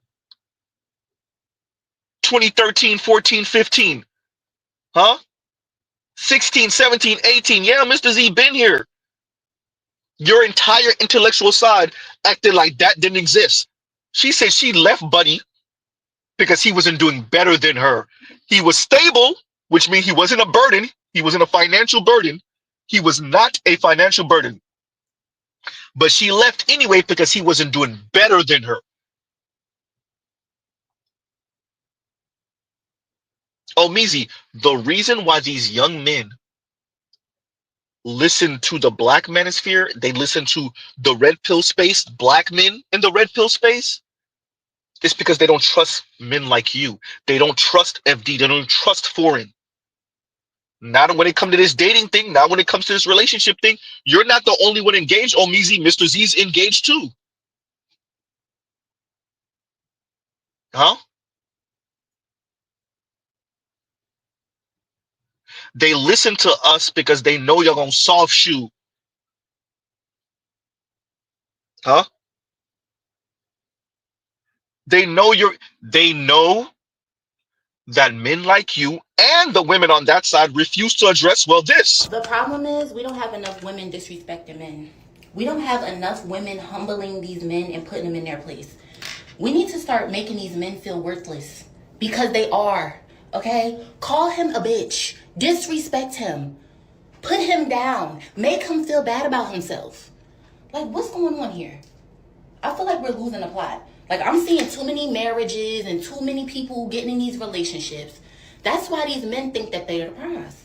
2013, 14, 15. Huh? 16, 17, 18. Yeah, Mr. Z been here. Your entire intellectual side acted like that didn't exist. She said she left Buddy because he wasn't doing better than her. He was stable, which means he wasn't a burden. He wasn't a financial burden. He was not a financial burden. But she left anyway because he wasn't doing better than her. Omizi, the reason why these young men listen to the black manosphere, they listen to the red pill space, black men in the red pill space, it's because they don't trust men like you. They don't trust FD. They don't trust foreign. Not when it comes to this dating thing, not when it comes to this relationship thing. You're not the only one engaged. Omizi, Mr. Z's engaged too. Huh? They listen to us because they know you're gonna soft shoe. Huh? They know that men like you and the women on that side refuse to address, well, this. The problem is we don't have enough women disrespecting men. We don't have enough women humbling these men and putting them in their place. We need to start making these men feel worthless because they are, okay? Call him a bitch. Disrespect him. Put him down. Make him feel bad about himself. Like, what's going on here? I feel like we're losing the plot. Like, I'm seeing too many marriages and too many people getting in these relationships. That's why these men think that they're the prize.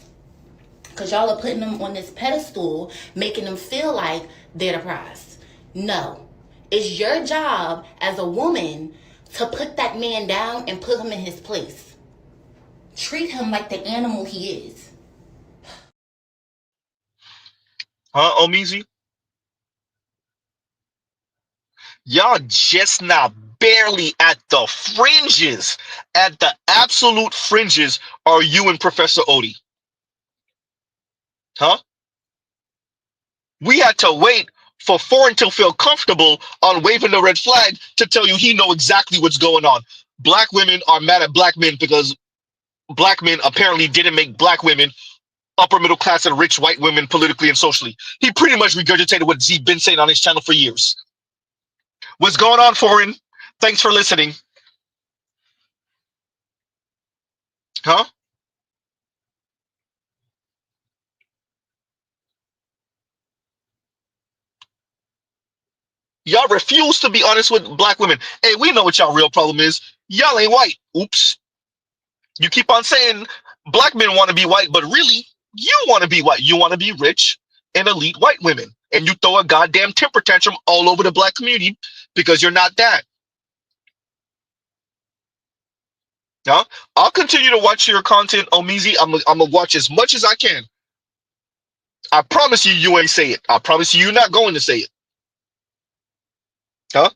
Because y'all are putting them on this pedestal, making them feel like they're the prize. No. It's your job as a woman to put that man down and put him in his place. Treat him like the animal he is. Huh, Omizi? Y'all just now barely at the fringes, at the absolute fringes are you and Professor Odie. Huh? We had to wait for Foreign to feel comfortable on waving the red flag to tell you he know exactly what's going on. Black women are mad at black men because black men apparently didn't make black women upper middle class and rich white women politically and socially. He pretty much regurgitated what he's been saying on his channel for years. What's going on, Foreign? Thanks for listening. Huh? Y'all refuse to be honest with black women. Hey, we know what y'all real problem is. Y'all ain't white. Oops. You keep on saying black men want to be white, but really, you want to be white. You want to be rich and elite white women. And you throw a goddamn temper tantrum all over the black community because you're not that. Huh? I'll continue to watch your content, Omizi. I'm gonna watch as much as I can. I promise you, you ain't say it. I promise you, you're not going to say it. Huh?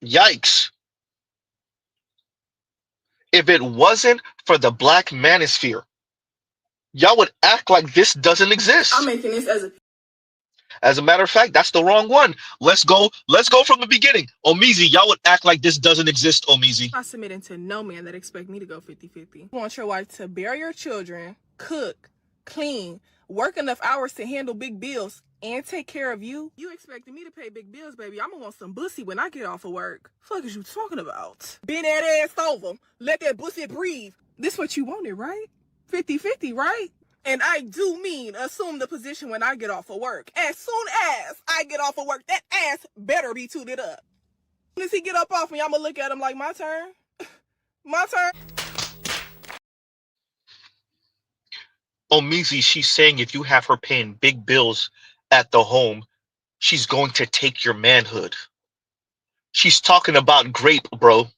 Yikes. If it wasn't for the black manosphere, y'all would act like this doesn't exist. I'm making this As a matter of fact, that's the wrong one. Let's go from the beginning. Omizi, y'all would act like this doesn't exist, Omizi. Not submitting to no man that expect me to go 50-50. You want your wife to bear your children, cook, clean, work enough hours to handle big bills, and take care of you? You expecting me to pay big bills, baby? I'm gonna want some bussy when I get off of work. Fuck is you talking about? Bend that ass over. Let that bussy breathe. This what you wanted, right? 50-50, right? And I do mean assume the position when I get off of work. As soon as I get off of work, that ass better be tooted up. As soon as he get up off me, I'm gonna look at him like, my turn. My turn. Omizi, she's saying if you have her paying big bills at the home, she's going to take your manhood. She's talking about grape, bro.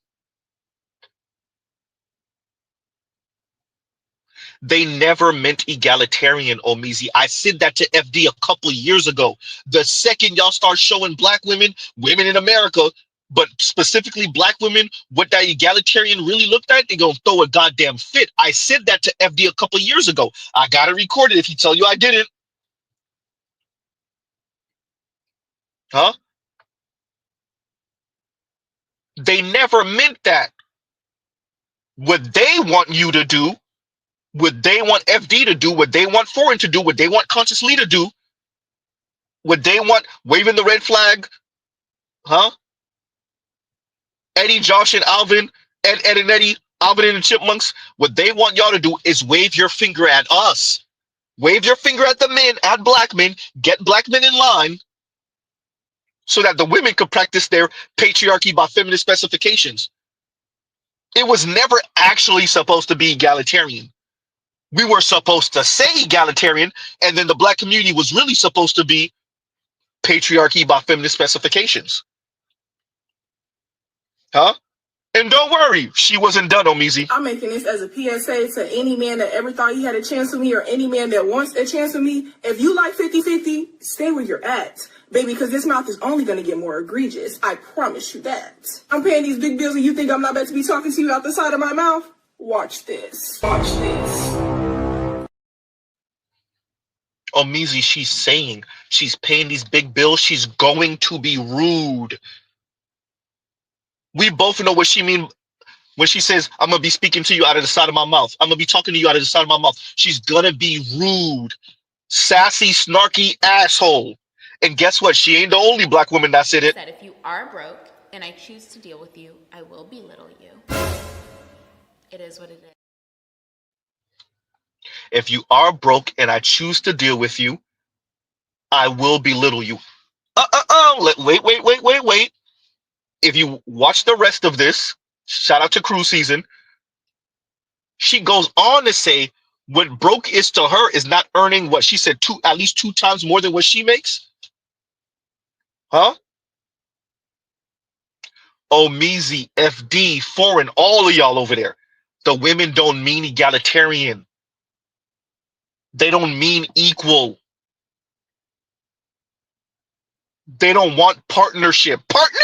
They never meant egalitarian, Omizi. I said that to FD a couple of years ago. The second y'all start showing black women, women in America, but specifically black women, what that egalitarian really looked at, they gonna throw a goddamn fit. I said that to FD a couple of years ago. I got it recorded if he tell you I didn't. Huh? They never meant that. What they want you to do, what they want FD to do, what they want Foreign to do, what they want Conscious Lee to do, what they want waving the red flag, huh? Eddie, Josh, and Alvin, Ed and Eddie, Alvin and the Chipmunks, what they want y'all to do is wave your finger at us. Wave your finger at the men, at black men, get black men in line so that the women could practice their patriarchy by feminist specifications. It was never actually supposed to be egalitarian. We were supposed to say egalitarian, and then the black community was really supposed to be patriarchy by feminist specifications. Huh? And don't worry, she wasn't done, Omizi. I'm making this as a PSA to any man that ever thought he had a chance with me or any man that wants a chance with me. If you like 50-50, stay where you're at, baby, because this mouth is only going to get more egregious. I promise you that. I'm paying these big bills and you think I'm not about to be talking to you out the side of my mouth? Watch this. Watch this. Omizi, she's saying she's paying these big bills. She's going to be rude. We both know what she means when she says, I'm going to be speaking to you out of the side of my mouth. I'm going to be talking to you out of the side of my mouth. She's going to be rude, sassy, snarky asshole. And guess what? She ain't the only black woman that said it. That if you are broke and I choose to deal with you, I will belittle you. It is what it is. If you are broke and I choose to deal with you, I will belittle you. Wait. If you watch the rest of this, shout out to Cruise Season, she goes on to say what broke is to her is not earning what she said at least 2 times more than what she makes. Huh? Omizi, FD, Foreign, all of y'all over there. The women don't mean egalitarian. They don't mean equal. They don't want partnership. Partner?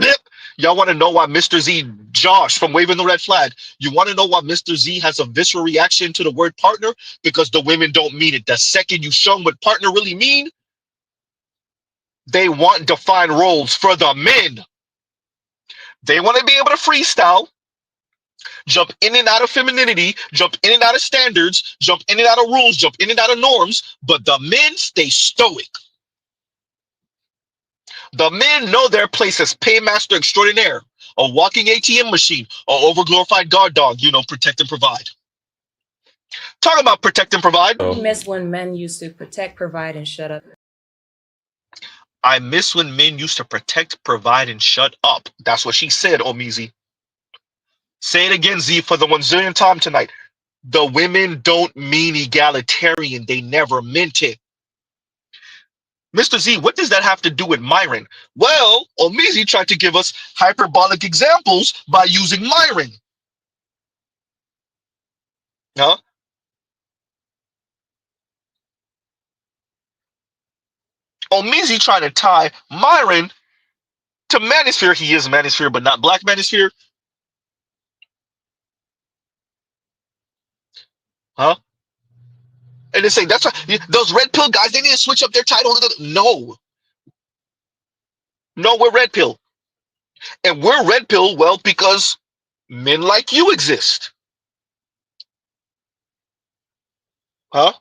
Yep. Y'all want to know why Mr. Z, Josh from Waving the Red Flag, you want to know why Mr. Z has a visceral reaction to the word partner? Because the women don't mean it. The second you show them what partner really mean, they want defined roles for the men. They want to be able to freestyle, jump in and out of femininity, jump in and out of standards, jump in and out of rules, jump in and out of norms, but the men stay stoic. The men know their place as paymaster extraordinaire, a walking ATM machine, or overglorified guard dog, protect and provide. Talk about protect and provide. I miss when men used to protect, provide, and shut up. I miss when men used to protect, provide, and shut up. That's what she said, Omizi. Say it again, Z, for the 1,000,000th time tonight. The women don't mean egalitarian. They never meant it. Mr. Z, what does that have to do with Myron? Well, Omizi tried to give us hyperbolic examples by using Myron. Huh? Omizi trying to tie Myron to manosphere. He is manosphere, but not black manosphere. Huh? And they say that's why those red pill guys, they need to switch up their title. No. No, we're red pill. And we're red pill, well, because men like you exist. Huh?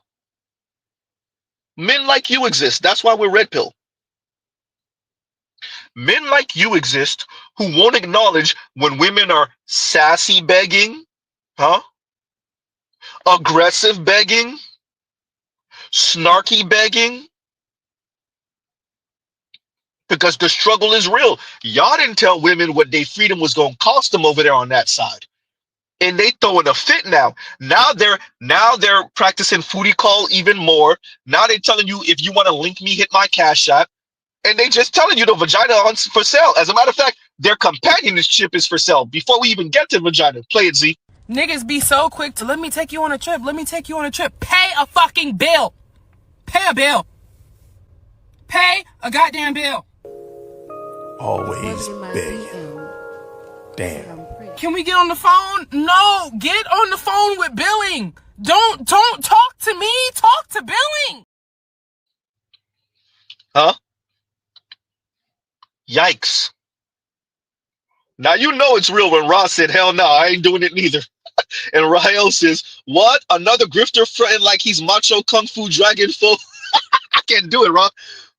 Men like you exist. That's why we're red pill. Men like you exist who won't acknowledge when women are sassy begging, huh? Aggressive begging, snarky begging, because the struggle is real. Y'all didn't tell women what their freedom was going to cost them over there on that side. And they throwing a fit now. Now they're practicing foodie call even more. Now they're telling you, if you want to link me, hit my Cash App. And they just telling you the vagina on for sale. As a matter of fact, their companionship is for sale before we even get to vagina. Play it, Z. Niggas be so quick to let me take you on a trip. Let me take you on a trip. Pay a fucking bill. Pay a bill. Pay a goddamn bill. Always begging. Damn. Can we get on the phone? No, get on the phone with billing. Don't talk to me. Talk to billing. Huh? Yikes. Now you know it's real when Ross said, hell no, I ain't doing it neither. And Rael says, what? Another grifter fronting like he's macho kung fu dragon full. I can't do it, Ross.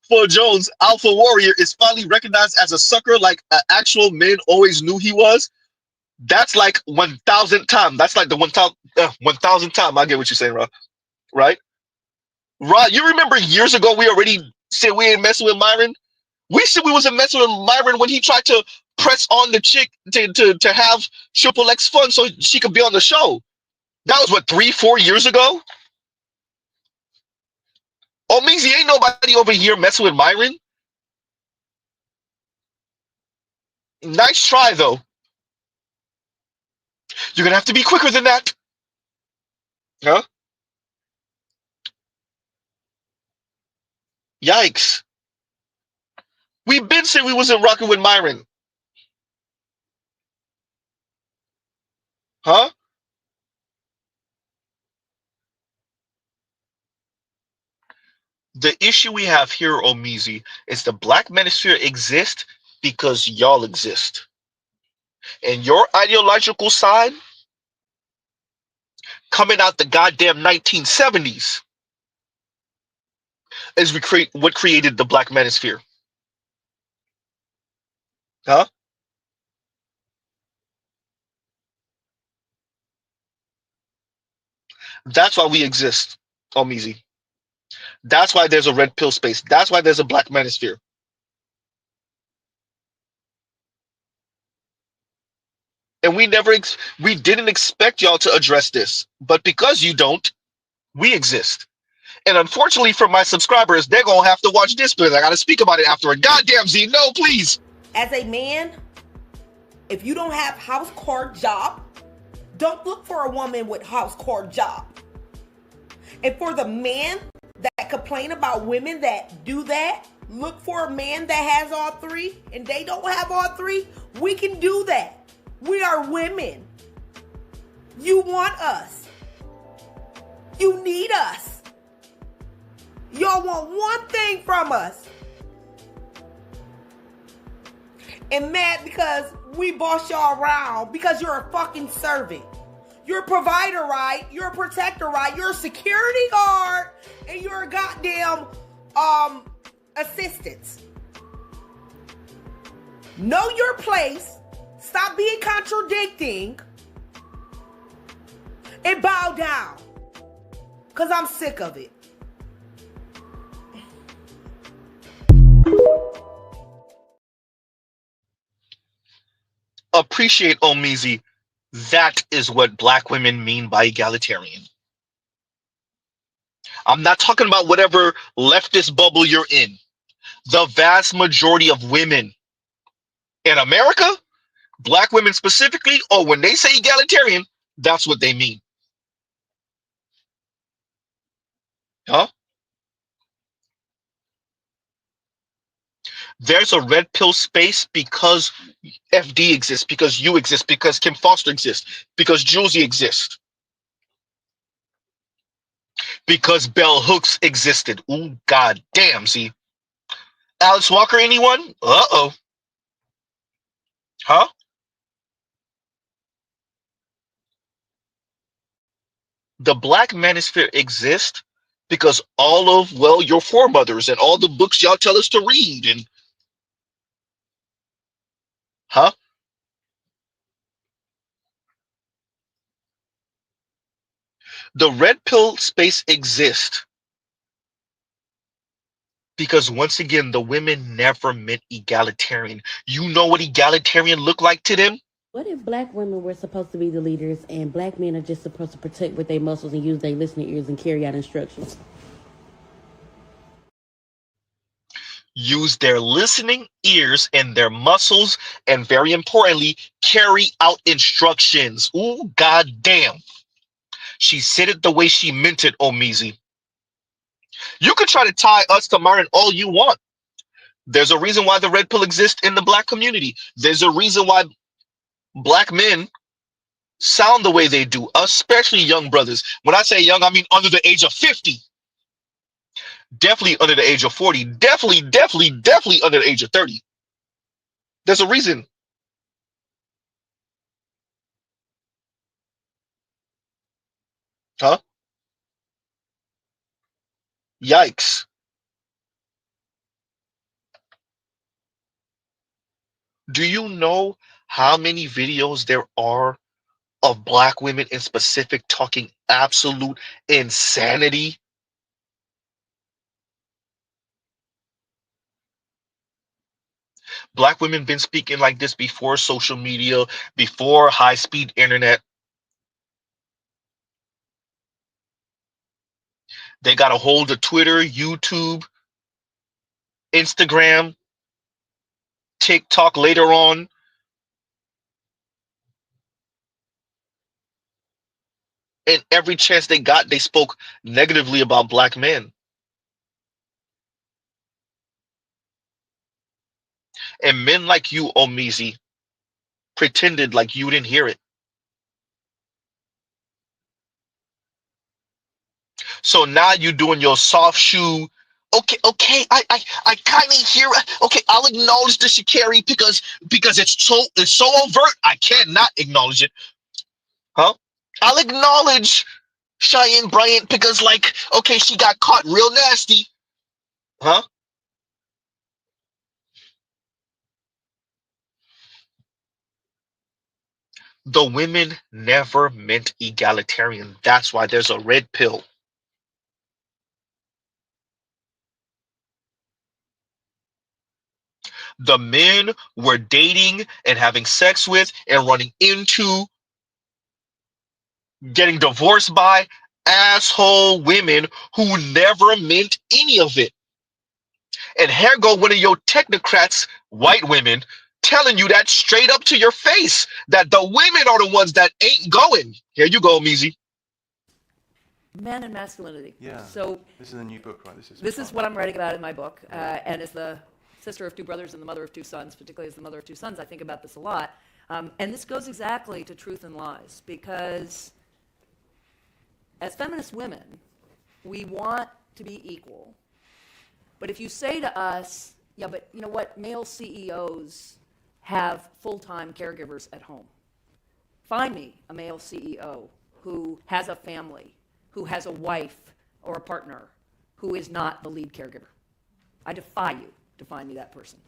Phil Jones, Alpha Warrior, is finally recognized as a sucker like an actual man always knew he was. That's like 1,000 times. That's like the 1,000 time. I get what you're saying, Rob. Right? Rob, you remember years ago we already said we ain't messing with Myron? We said we wasn't messing with Myron when he tried to press on the chick to have Triple X fun so she could be on the show. That was what, 3-4 years ago? Oh, means ain't nobody over here messing with Myron. Nice try, though. You're gonna have to be quicker than that. Huh? Yikes. We've been saying we wasn't rocking with Myron. Huh? The issue we have here, Omizi, is the black manosphere exists because y'all exist. And your ideological side, coming out the goddamn 1970s, is what created the black manosphere. Huh? That's why we exist, Omizi. That's why there's a red pill space. That's why there's a black manosphere. And we didn't expect y'all to address this, but because you don't, we exist. And unfortunately for my subscribers, they're gonna have to watch this because I gotta speak about it after a goddamn Z. No, please. As a man, if you don't have house court job, don't look for a woman with house court job. And for the men that complain about women that do that, look for a man that has all three and they don't have all three. We can do that. We are women. You want us. You need us. Y'all want one thing from us. And mad because we boss y'all around because you're a fucking servant. You're a provider, right? You're a protector, right? You're a security guard and you're a goddamn assistant. Know your place. Stop being contradicting and bow down. Because I'm sick of it. Appreciate Omizi. That is what black women mean by egalitarian. I'm not talking about whatever leftist bubble you're in. The vast majority of women in America, black women specifically, or when they say egalitarian, that's what they mean. Huh? There's a red pill space because FD exists, because you exist, because Kim Foster exists, because Julesy exists, because Bell Hooks existed. Ooh, god damn, see. Alice Walker, anyone? Uh-oh. Huh? The black manosphere exists because all of, well, your foremothers and all the books y'all tell us to read and huh? The red pill space exists because once again, the women never meant egalitarian. You know what egalitarian looked like to them? What if black women were supposed to be the leaders and black men are just supposed to protect with their muscles and use their listening ears and carry out instructions? Use their listening ears and their muscles, and very importantly, carry out instructions. Ooh, goddamn. She said it the way she meant it, Omizi. You could try to tie us to Martin all you want. There's a reason why the red pill exists in the black community. There's a reason why black men sound the way they do, especially young brothers. When I say young, I mean under the age of 50. Definitely under the age of 40. Definitely under the age of 30. There's a reason. Huh? Yikes. Do you know how many videos there are of black women in specific talking absolute insanity? Black women been speaking like this before social media, before high-speed internet. They got a hold of Twitter, YouTube, Instagram, TikTok later on. And every chance they got, they spoke negatively about black men. And men like you, Omizi, pretended like you didn't hear it. So now you're doing your soft shoe. Okay, I kind of hear it. Okay, I'll acknowledge the Shikari because it's so overt. I cannot acknowledge it. Huh? I'll acknowledge Cheyenne Bryant because, like, okay, she got caught real nasty. Huh? The women never meant egalitarian. That's why there's a red pill. the men we're dating and having sex with and running into, getting divorced by asshole women who never meant any of it. And here go one of your technocrats, white women, telling you that straight up to your face, that the women are the ones that ain't going. Here you go, Meezy. Men and masculinity. Yeah. So this is a new book, right? This is what I'm writing about in my book. And as the sister of two brothers and the mother of two sons, particularly as the mother of two sons, I think about this a lot. And this goes exactly to truth and lies, because as feminist women, we want to be equal. But if you say to us, yeah, but you know what, male CEOs have full-time caregivers at home. Find me a male CEO who has a family, who has a wife or a partner, who is not the lead caregiver. I defy you to find me that person.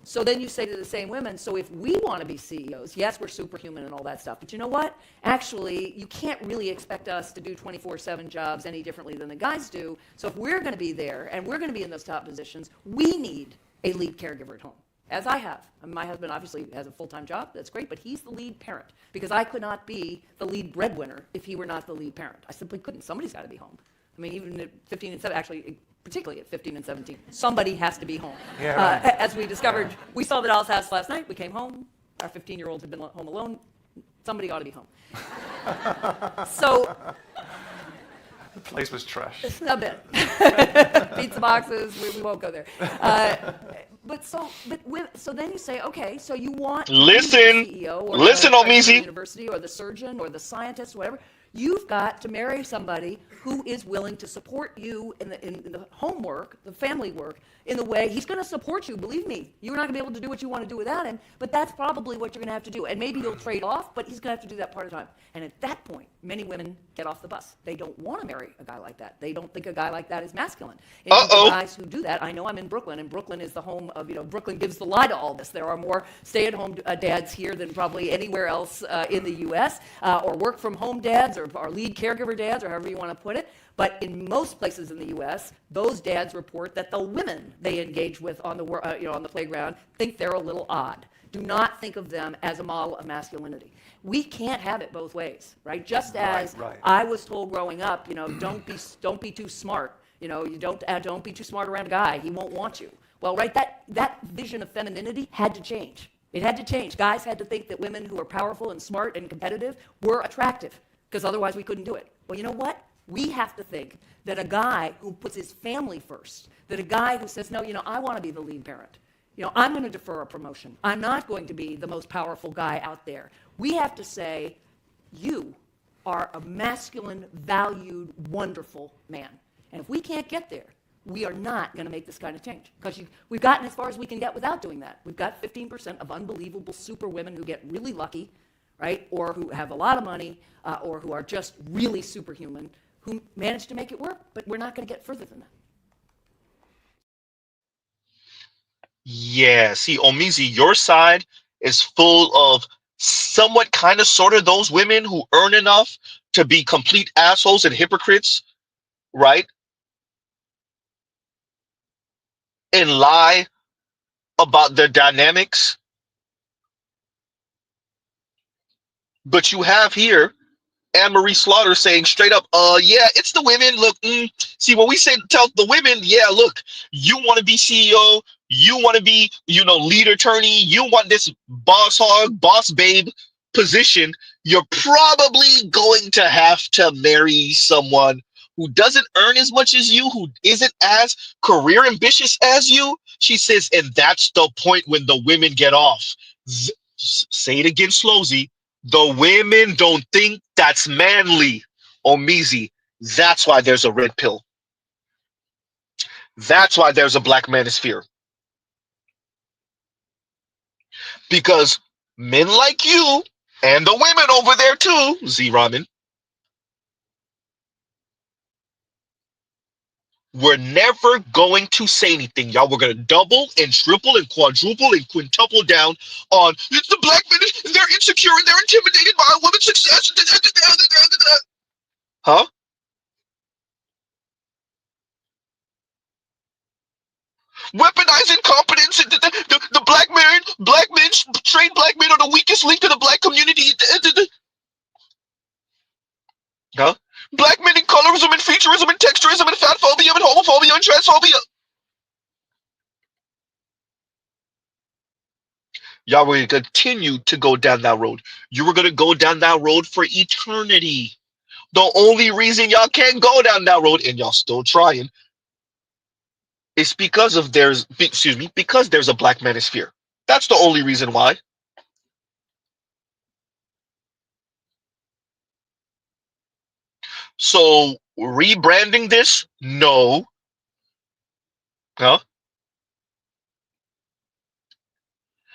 So then you say to the same women, so if we want to be CEOs, yes, we're superhuman and all that stuff, but you know what? Actually, you can't really expect us to do 24/7 jobs any differently than the guys do. So if we're going to be there and we're going to be in those top positions, we need a lead caregiver at home, as I have. My husband obviously has a full-time job, that's great, but he's the lead parent, because I could not be the lead breadwinner if he were not the lead parent. I simply couldn't. Somebody's got to be home. I mean, even at 15 and 7, actually, particularly at 15 and 17, somebody has to be home. Yeah, right. As we discovered, we saw the doll's house last night, we came home, our 15-year-olds had been home alone, somebody ought to be home. So, the place was trash. a bit. Pizza boxes, we won't go there. So then you say, okay, so you want to be the CEO or listen, the Omizi. university or the surgeon or the scientist, whatever. You've got to marry somebody who is willing to support you in the homework, the family work, in the way he's going to support you. Believe me, you're not going to be able to do what you want to do without him, but that's probably what you're going to have to do. And maybe you'll trade off, but he's going to have to do that part of the time. And at that point, many women get off the bus. They don't want to marry a guy like that. They don't think a guy like that is masculine. And the guys who do that, I know I'm in Brooklyn, and Brooklyn is the home of, Brooklyn gives the lie to all this. There are more stay-at-home dads here than probably anywhere else in the U.S., or work-from-home dads, or lead caregiver dads, or however you want to put it. But in most places in the U.S., those dads report that the women they engage with on the on the playground think they're a little odd. Do not think of them as a model of masculinity. We can't have it both ways, right? Just as I was told growing up, don't be too smart. You don't be too smart around a guy. He won't want you. Well, right, that vision of femininity had to change. It had to change. Guys had to think that women who are powerful and smart and competitive were attractive, because otherwise we couldn't do it. Well, you know what? We have to think that a guy who puts his family first, that a guy who says, no, I want to be the lead parent. I'm going to defer a promotion. I'm not going to be the most powerful guy out there. We have to say, you are a masculine, valued, wonderful man. And if we can't get there, we are not going to make this kind of change, because we've gotten as far as we can get without doing that. We've got 15% of unbelievable super women who get really lucky, right, or who have a lot of money, or who are just really superhuman, who manage to make it work, but we're not going to get further than that. Yeah, see, Omizi, your side is full of somewhat kind of sort of those women who earn enough to be complete assholes and hypocrites, right? And lie about their dynamics. But you have here Anne-Marie Slaughter saying straight up, yeah, it's the women. Look, see, when we tell the women, yeah, look, you want to be CEO, you want to be, lead attorney, you want this boss hog, boss babe position, you're probably going to have to marry someone who doesn't earn as much as you, who isn't as career ambitious as you. She says, and that's the point when the women get off. Say it again, Slowzy. The women don't think that's manly, Omizi. That's why there's a red pill. That's why there's a black manosphere. Because men like you, and the women over there too, Z-Ramen, we're never going to say anything, y'all. We're going to double and triple and quadruple and quintuple down on it's the black men, they're insecure and they're intimidated by a woman's success. Huh? Weaponize incompetence. The black men train black men are the weakest link to the black community. Huh? Black men in colorism and featureism and texturism and fat phobia and homophobia and transphobia. Y'all were going to continue to go down that road. You were going to go down that road for eternity. The only reason y'all can't go down that road, and y'all still trying, is because there's a black manosphere. That's the only reason why. So rebranding this, no. Huh?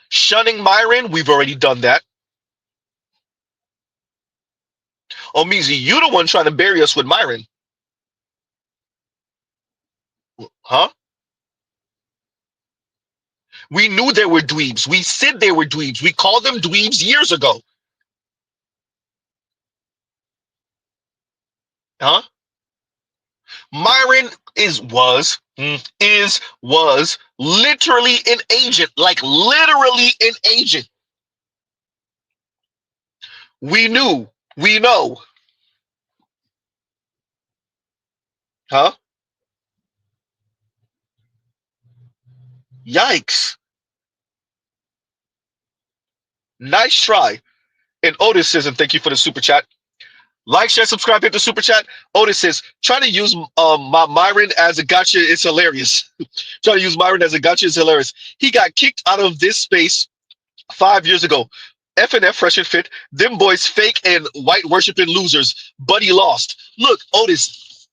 Shunning Myron, we've already done that. Oh, Meezy, you the one trying to bury us with Myron. Huh? We knew they were dweebs. We said they were dweebs. We called them dweebs years ago. Huh? Myron was literally an agent, like literally an agent. We knew, we know. Huh? Yikes. Nice try. And Otis says, and thank you for the super chat. Like, share, subscribe, hit the super chat. Otis says, trying to use Myron as a gotcha is hilarious. Trying to use Myron as a gotcha is hilarious. He got kicked out of this space 5 years ago. FNF, fresh and fit. Them boys fake and white worshiping losers. But he lost. Look, Otis,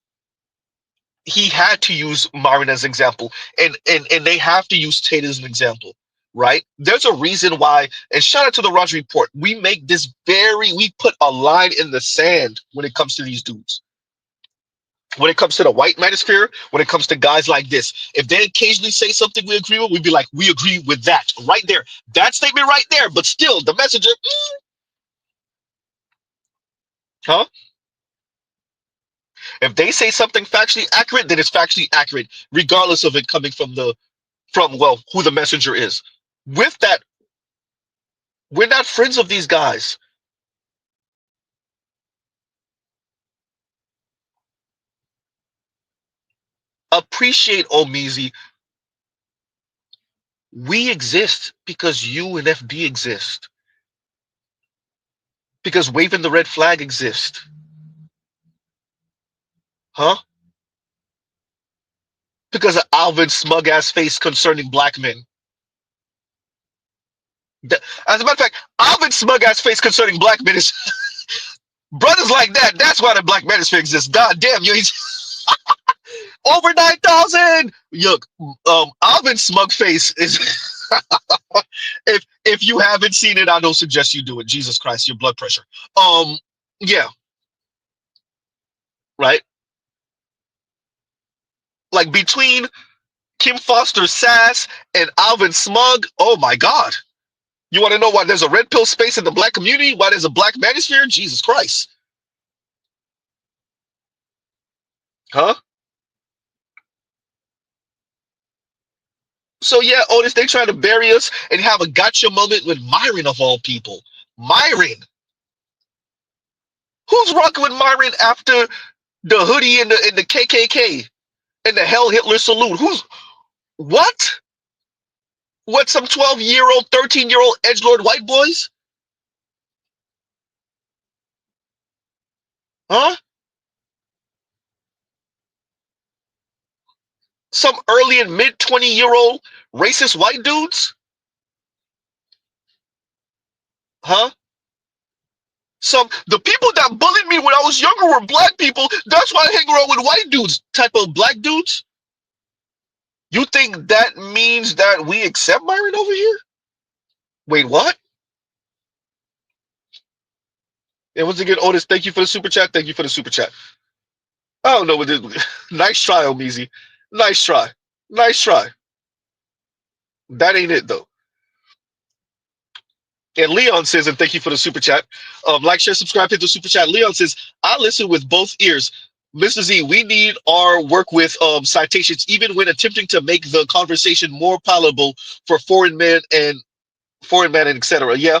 he had to use Myron as an example. And they have to use Tate as an example. Right? There's a reason why, and shout out to the Roger Report, we put a line in the sand when it comes to these dudes. When it comes to the white manosphere, when it comes to guys like this, if they occasionally say something we agree with, we'd be like, we agree with that right there. That statement right there, but still, the messenger, huh? If they say something factually accurate, then it's factually accurate, regardless of it coming from who the messenger is. With that, we're not friends of these guys. Appreciate Omizi. We exist because you and FD exist. Because waving the red flag exists. Huh? Because of Alvin's smug ass face concerning black men. As a matter of fact, Alvin's smug ass face concerning black men is brothers like that. That's why the black manosphere exists. God damn, you. Over 9,000. Look, Alvin's smug face is. if you haven't seen it, I don't suggest you do it. Jesus Christ, your blood pressure. Yeah. Right. Like between Kim Foster sass and Alvin smug. Oh my God. You want to know why there's a red pill space in the black community? Why there's a black manosphere? Jesus Christ. Huh? So yeah, Otis, they trying to bury us and have a gotcha moment with Myron of all people. Myron. Who's rocking with Myron after the hoodie and the KKK and the Hell Hitler salute? What? What, some 12-year-old, 13-year-old edgelord white boys? Huh? Some early and mid 20-year-old racist white dudes? Huh? The people that bullied me when I was younger were black people. That's why I hang around with white dudes, type of black dudes. You think that means that we accept Myron over here? Wait, what? And once again, Otis, thank you for the super chat. Thank you for the super chat. I don't know what this. Nice try, Omizi. Nice try. Nice try. That ain't it, though. And Leon says, and thank you for the super chat. Like, share, subscribe, hit the super chat. Leon says, I listen with both ears. Mr. Z, we need our work with citations, even when attempting to make the conversation more palatable for foreign men and etc. Yeah,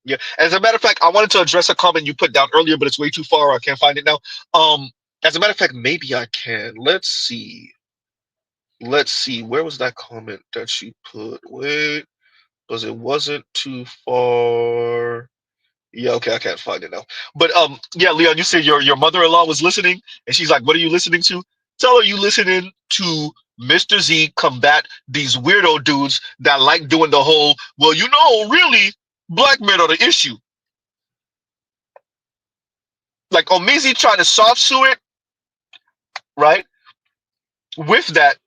yeah. As a matter of fact, I wanted to address a comment you put down earlier, but it's way too far. I can't find it now. As a matter of fact, maybe I can. Let's see. Let's see. Where was that comment that she put? Wait, because it wasn't too far. Yeah, okay, I can't find it now. But yeah, Leon, you said your mother-in-law was listening, and she's like, "What are you listening to?" Tell her you listening to Mr. Z combat these weirdo dudes that like doing the whole, well, you know, really, black men are the issue. Like Omizi trying to soft sue it, right? With that,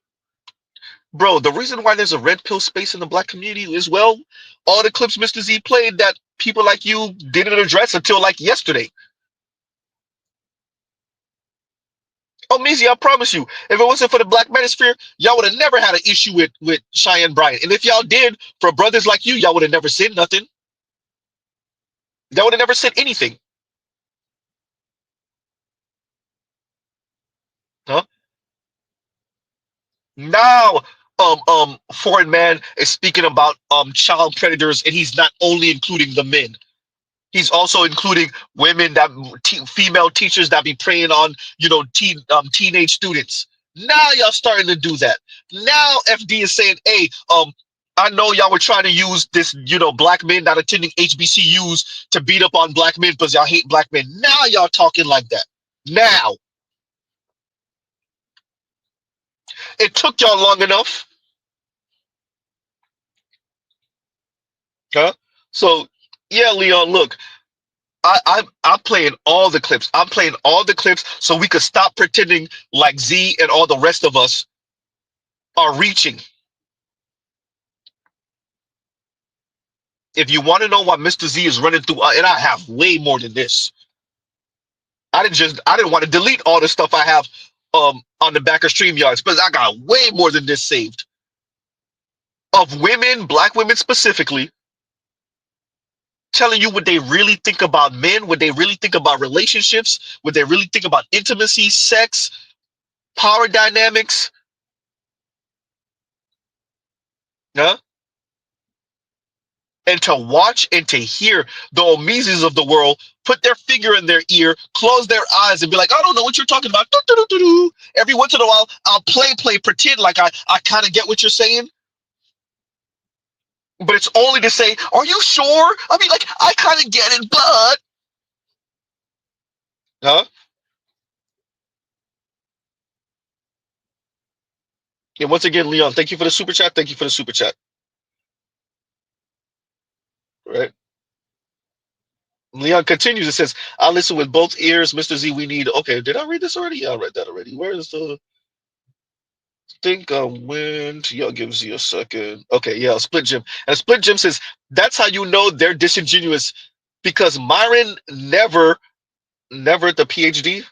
bro, the reason why there's a red pill space in the black community is, well, all the clips Mr. Z played that people like you didn't address until like yesterday. Oh, Meezy, I promise you, if it wasn't for the Black Manosphere, y'all would have never had an issue with Cheyenne Bryant. And if y'all did, for brothers like you, y'all would have never said nothing. Y'all would have never said anything. Huh? Now, foreign man is speaking about child predators, and he's not only including the men. He's also including women that female teachers that be preying on, you know, teenage students. Now y'all starting to do that. Now FD is saying, hey, I know y'all were trying to use this, you know, black men not attending HBCUs to beat up on black men because y'all hate black men. Now y'all talking like that. Now. It took y'all long enough. Huh? So yeah, Leon, look. I'm playing all the clips. I'm playing all the clips so we could stop pretending like Z and all the rest of us are reaching. If you want to know why Mr. Z is running through, and I have way more than this. I didn't want to delete all the stuff I have on the back of StreamYards, but I got way more than this saved. Of women, black women specifically, telling you what they really think about men, what they really think about relationships, what they really think about intimacy, sex, power dynamics. Huh? And to watch and to hear the Omizis of the world put their finger in their ear, close their eyes, and be like, I don't know what you're talking about. Every once in a while, I'll play, pretend like I kind of get what you're saying. But it's only to say, are you sure? I mean, like, I kind of get it, but... Huh? And once again, Leon, thank you for the super chat. Thank you for the super chat. Right? Leon continues. It says, I listen with both ears. Mr. Z, we need... Okay, did I read this already? Yeah, I read that already. Where is the... think I went. Yeah, gives you a second. Okay, yeah, Split Jim. And Split Jim says, that's how you know they're disingenuous, because Myron never the PhD.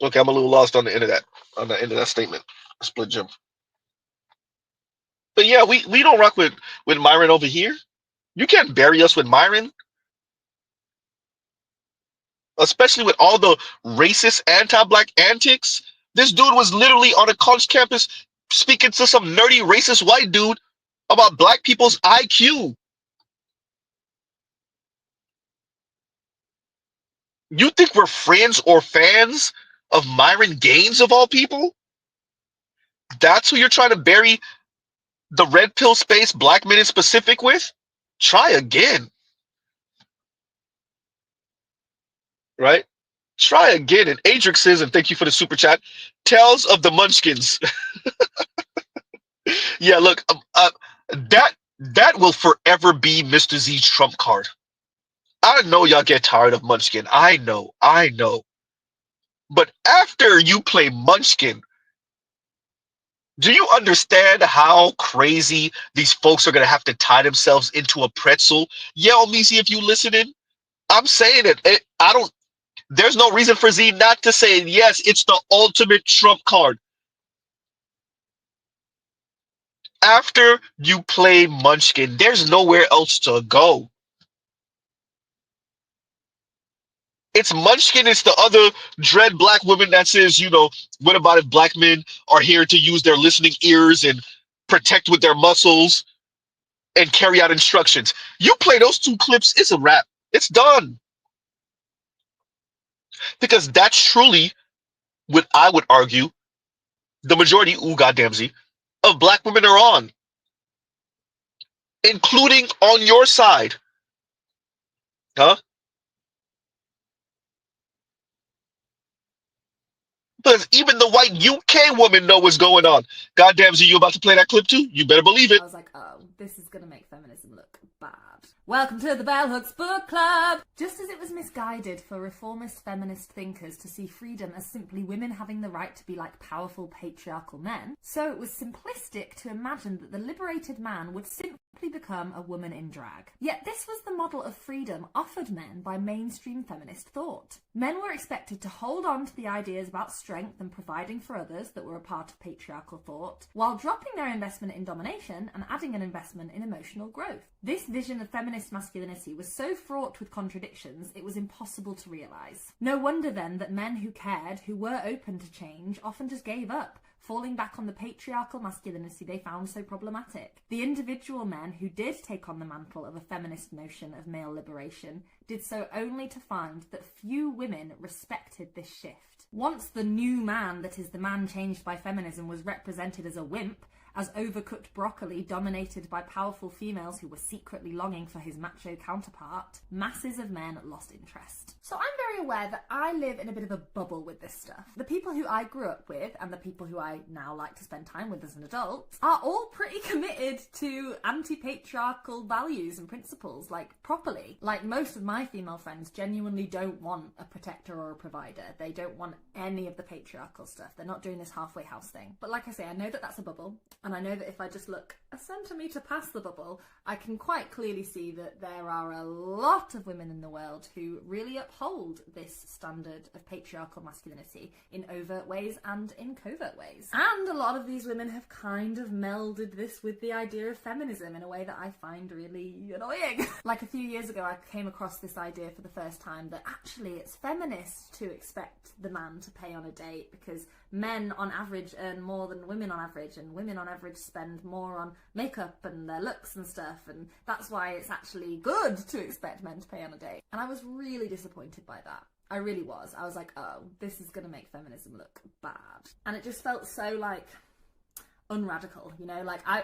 Okay, I'm a little lost on the end of that statement. Split Jim. But yeah, we don't rock with Myron over here. You can't bury us with Myron. Especially with all the racist anti-black antics. This dude was literally on a college campus speaking to some nerdy racist white dude about black people's IQ. You think we're friends or fans of Myron Gaines of all people? That's who you're trying to bury the red pill space, black men in specific with? Try again. Right? Try again. And Adric says, and thank you for the super chat, Tales of the Munchkins. Yeah, look, that will forever be Mr. Z's trump card. I know y'all get tired of Munchkin. I know. But after you play Munchkin, do you understand how crazy these folks are going to have to tie themselves into a pretzel? Yeah, Omisi, if you listening, I'm saying it. There's no reason for Z not to say, yes, it's the ultimate trump card. After you play Munchkin, there's nowhere else to go. It's Munchkin. It's the other dread black woman that says, what about if black men are here to use their listening ears and protect with their muscles and carry out instructions? You play those two clips, it's a wrap. It's done. Because that's truly what I would argue the majority, ooh, goddamnzy, of black women are on, including on your side. Huh? Because even the white UK woman know what's going on. Goddamn, you about to play that clip too? You better believe it. I was like, oh, this is going to make feminism look bad. Welcome to the Bell Hooks Book Club! Just as it was misguided for reformist feminist thinkers to see freedom as simply women having the right to be like powerful patriarchal men, so it was simplistic to imagine that the liberated man would simply become a woman in drag. Yet this was the model of freedom offered men by mainstream feminist thought. Men were expected to hold on to the ideas about strength and providing for others that were a part of patriarchal thought, while dropping their investment in domination and adding an investment in emotional growth. This vision of feminist masculinity was so fraught with contradictions it was impossible to realise. No wonder then that men who cared, who were open to change, often just gave up, falling back on the patriarchal masculinity they found so problematic. The individual men who did take on the mantle of a feminist notion of male liberation did so only to find that few women respected this shift. Once the new man that is the man changed by feminism was represented as a wimp, as overcooked broccoli dominated by powerful females who were secretly longing for his macho counterpart, masses of men lost interest. So I'm very aware that I live in a bit of a bubble with this stuff. The people who I grew up with and the people who I now like to spend time with as an adult are all pretty committed to anti-patriarchal values and principles, like properly. Like most of my female friends genuinely don't want a protector or a provider. They don't want any of the patriarchal stuff. They're not doing this halfway house thing. But like I say, I know that that's a bubble. And I know that if I just look a centimetre past the bubble, I can quite clearly see that there are a lot of women in the world who really uphold this standard of patriarchal masculinity in overt ways and in covert ways. And a lot of these women have kind of melded this with the idea of feminism in a way that I find really annoying. Like a few years ago, I came across this idea for the first time that actually it's feminist to expect the man to pay on a date because men on average earn more than women on average, and women on average spend more on makeup and their looks and stuff, and that's why it's actually good to expect men to pay on a date. And I was really disappointed by that. I really was. I was like, oh, this is going to make feminism look bad. And it just felt so, like, unradical, you know? Like, I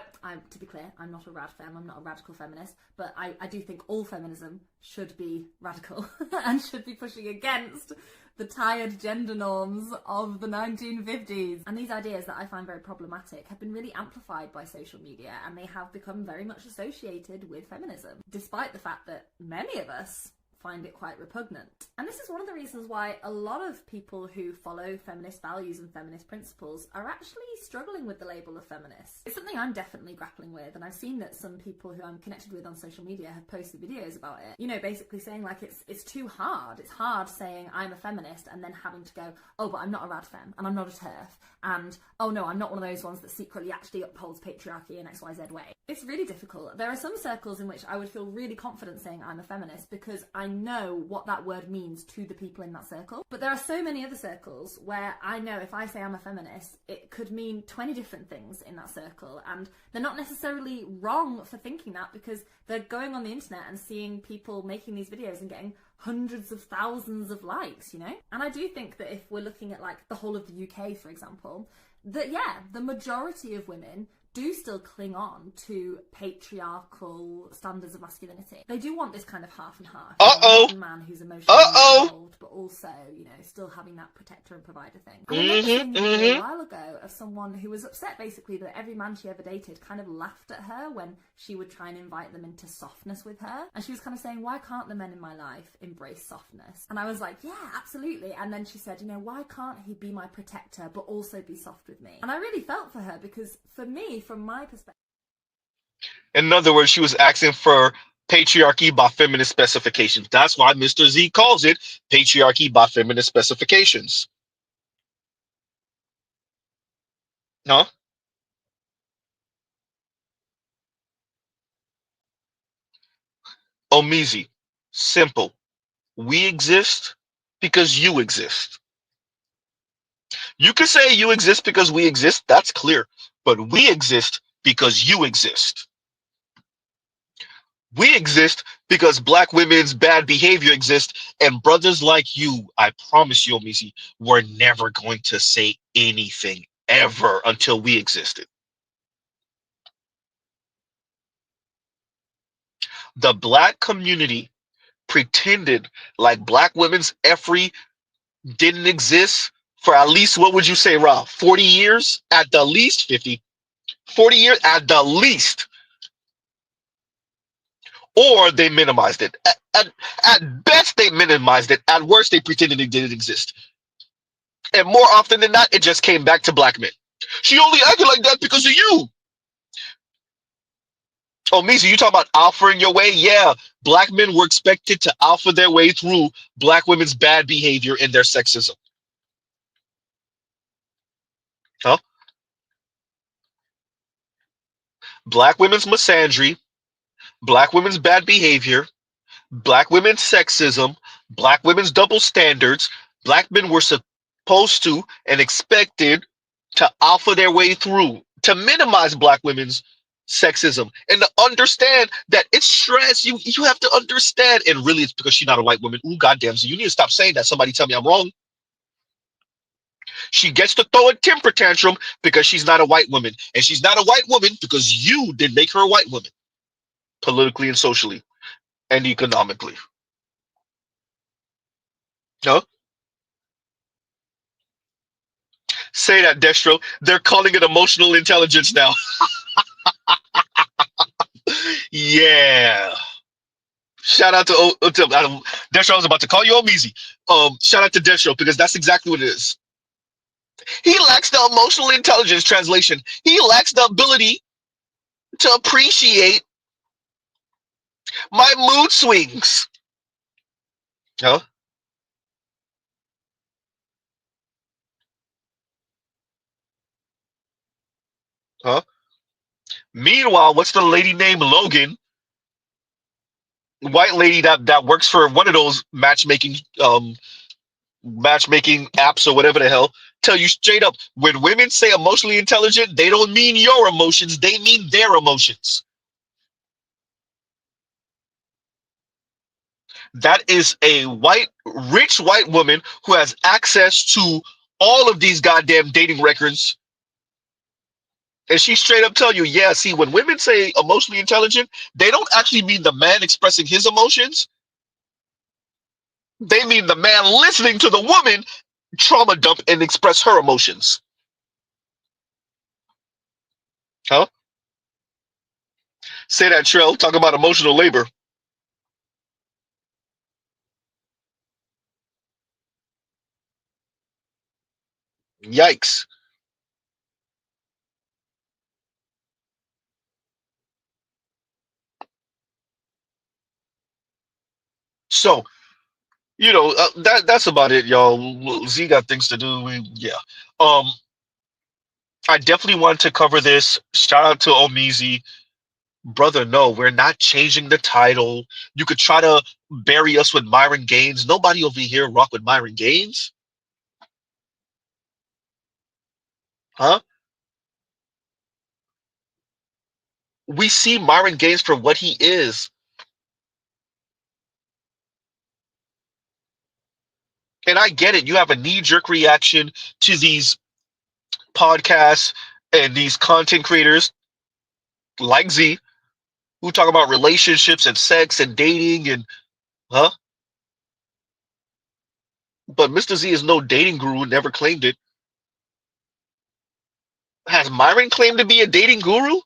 to be clear, I'm not a rad femme, I'm not a radical feminist, but I do think all feminism should be radical and should be pushing against the tired gender norms of the 1950s. And these ideas that I find very problematic have been really amplified by social media, and they have become very much associated with feminism, despite the fact that many of us find it quite repugnant. And this is one of the reasons why a lot of people who follow feminist values and feminist principles are actually struggling with the label of feminist. It's something I'm definitely grappling with, and I've seen that some people who I'm connected with on social media have posted videos about it, you know, basically saying like it's too hard. It's hard saying I'm a feminist and then having to go, oh, but I'm not a rad femme and I'm not a TERF, and oh no, I'm not one of those ones that secretly actually upholds patriarchy in XYZ way. It's really difficult. There are some circles in which I would feel really confident saying I'm a feminist because I know what that word means to the people in that circle. But there are so many other circles where I know if I say I'm a feminist, it could mean 20 different things in that circle, and they're not necessarily wrong for thinking that because they're going on the internet and seeing people making these videos and getting hundreds of thousands of likes, you know? And I do think that if we're looking at like the whole of the UK, for example, that yeah, the majority of women do still cling on to patriarchal standards of masculinity. They do want this kind of half and half. Uh-oh. One man who's emotionally involved, but also, you know, still having that protector and provider thing. I remember seeing a video a while ago of someone who was upset basically that every man she ever dated kind of laughed at her when she would try and invite them into softness with her. And she was kind of saying, why can't the men in my life embrace softness? And I was like, yeah, absolutely. And then she said, you know, why can't he be my protector but also be soft with me? And I really felt for her because for me, from my perspective. In other words, she was asking for patriarchy by feminist specifications. That's why Mr. Z calls it patriarchy by feminist specifications. Huh? Omizi. Simple. We exist because you exist. You could say you exist because we exist, that's clear. But we exist because you exist. We exist because black women's bad behavior exists, and brothers like you, I promise you, Omisi, were never going to say anything ever until we existed. The black community pretended like black women's effery didn't exist for at least, what would you say, Rob? 40 years? At the least 50. 40 years at the least. Or they minimized it. At best, they minimized it. At worst, they pretended it didn't exist. And more often than not, it just came back to black men. She only acted like that because of you. Oh, Misa, you talking about alphaing your way? Yeah, black men were expected to alpha their way through black women's bad behavior and their sexism. Huh? Black women's misandry, black women's bad behavior, black women's sexism, black women's double standards. Black men were supposed to and expected to alpha their way through, to minimize black women's sexism, and to understand that it's stress. You have to understand, and really it's because she's not a white woman. Ooh, goddamn, so you need to stop saying that. Somebody tell me I'm wrong. She gets to throw a temper tantrum because she's not a white woman, and she's not a white woman because you didn't make her a white woman, politically and socially and economically. No? Say that, Destro. They're calling it emotional intelligence now. Yeah. Shout out to Destro. I was about to call you Omizi. Shout out to Destro because that's exactly what it is. He lacks the emotional intelligence, translation. He lacks the ability to appreciate my mood swings. Huh? Huh? Meanwhile, what's the lady named Logan? White lady that works for one of those matchmaking apps or whatever the hell, tell you straight up, when women say emotionally intelligent, they don't mean your emotions, they mean their emotions. That is a rich white woman who has access to all of these goddamn dating records. And she straight up tell you, yeah, see, when women say emotionally intelligent, they don't actually mean the man expressing his emotions. They mean the man listening to the woman trauma dump and express her emotions. Huh? Say that, Trell. Talk about emotional labor. Yikes. So, that's about it, y'all. Z got things to do. Yeah. I definitely want to cover this. Shout out to Omizi. Brother, no, we're not changing the title. You could try to bury us with Myron Gaines. Nobody over here rock with Myron Gaines. Huh? We see Myron Gaines for what he is. And I get it. You have a knee-jerk reaction to these podcasts and these content creators like Z who talk about relationships and sex and dating and huh? But Mr. Z is no dating guru, never claimed it. Has Myron claimed to be a dating guru?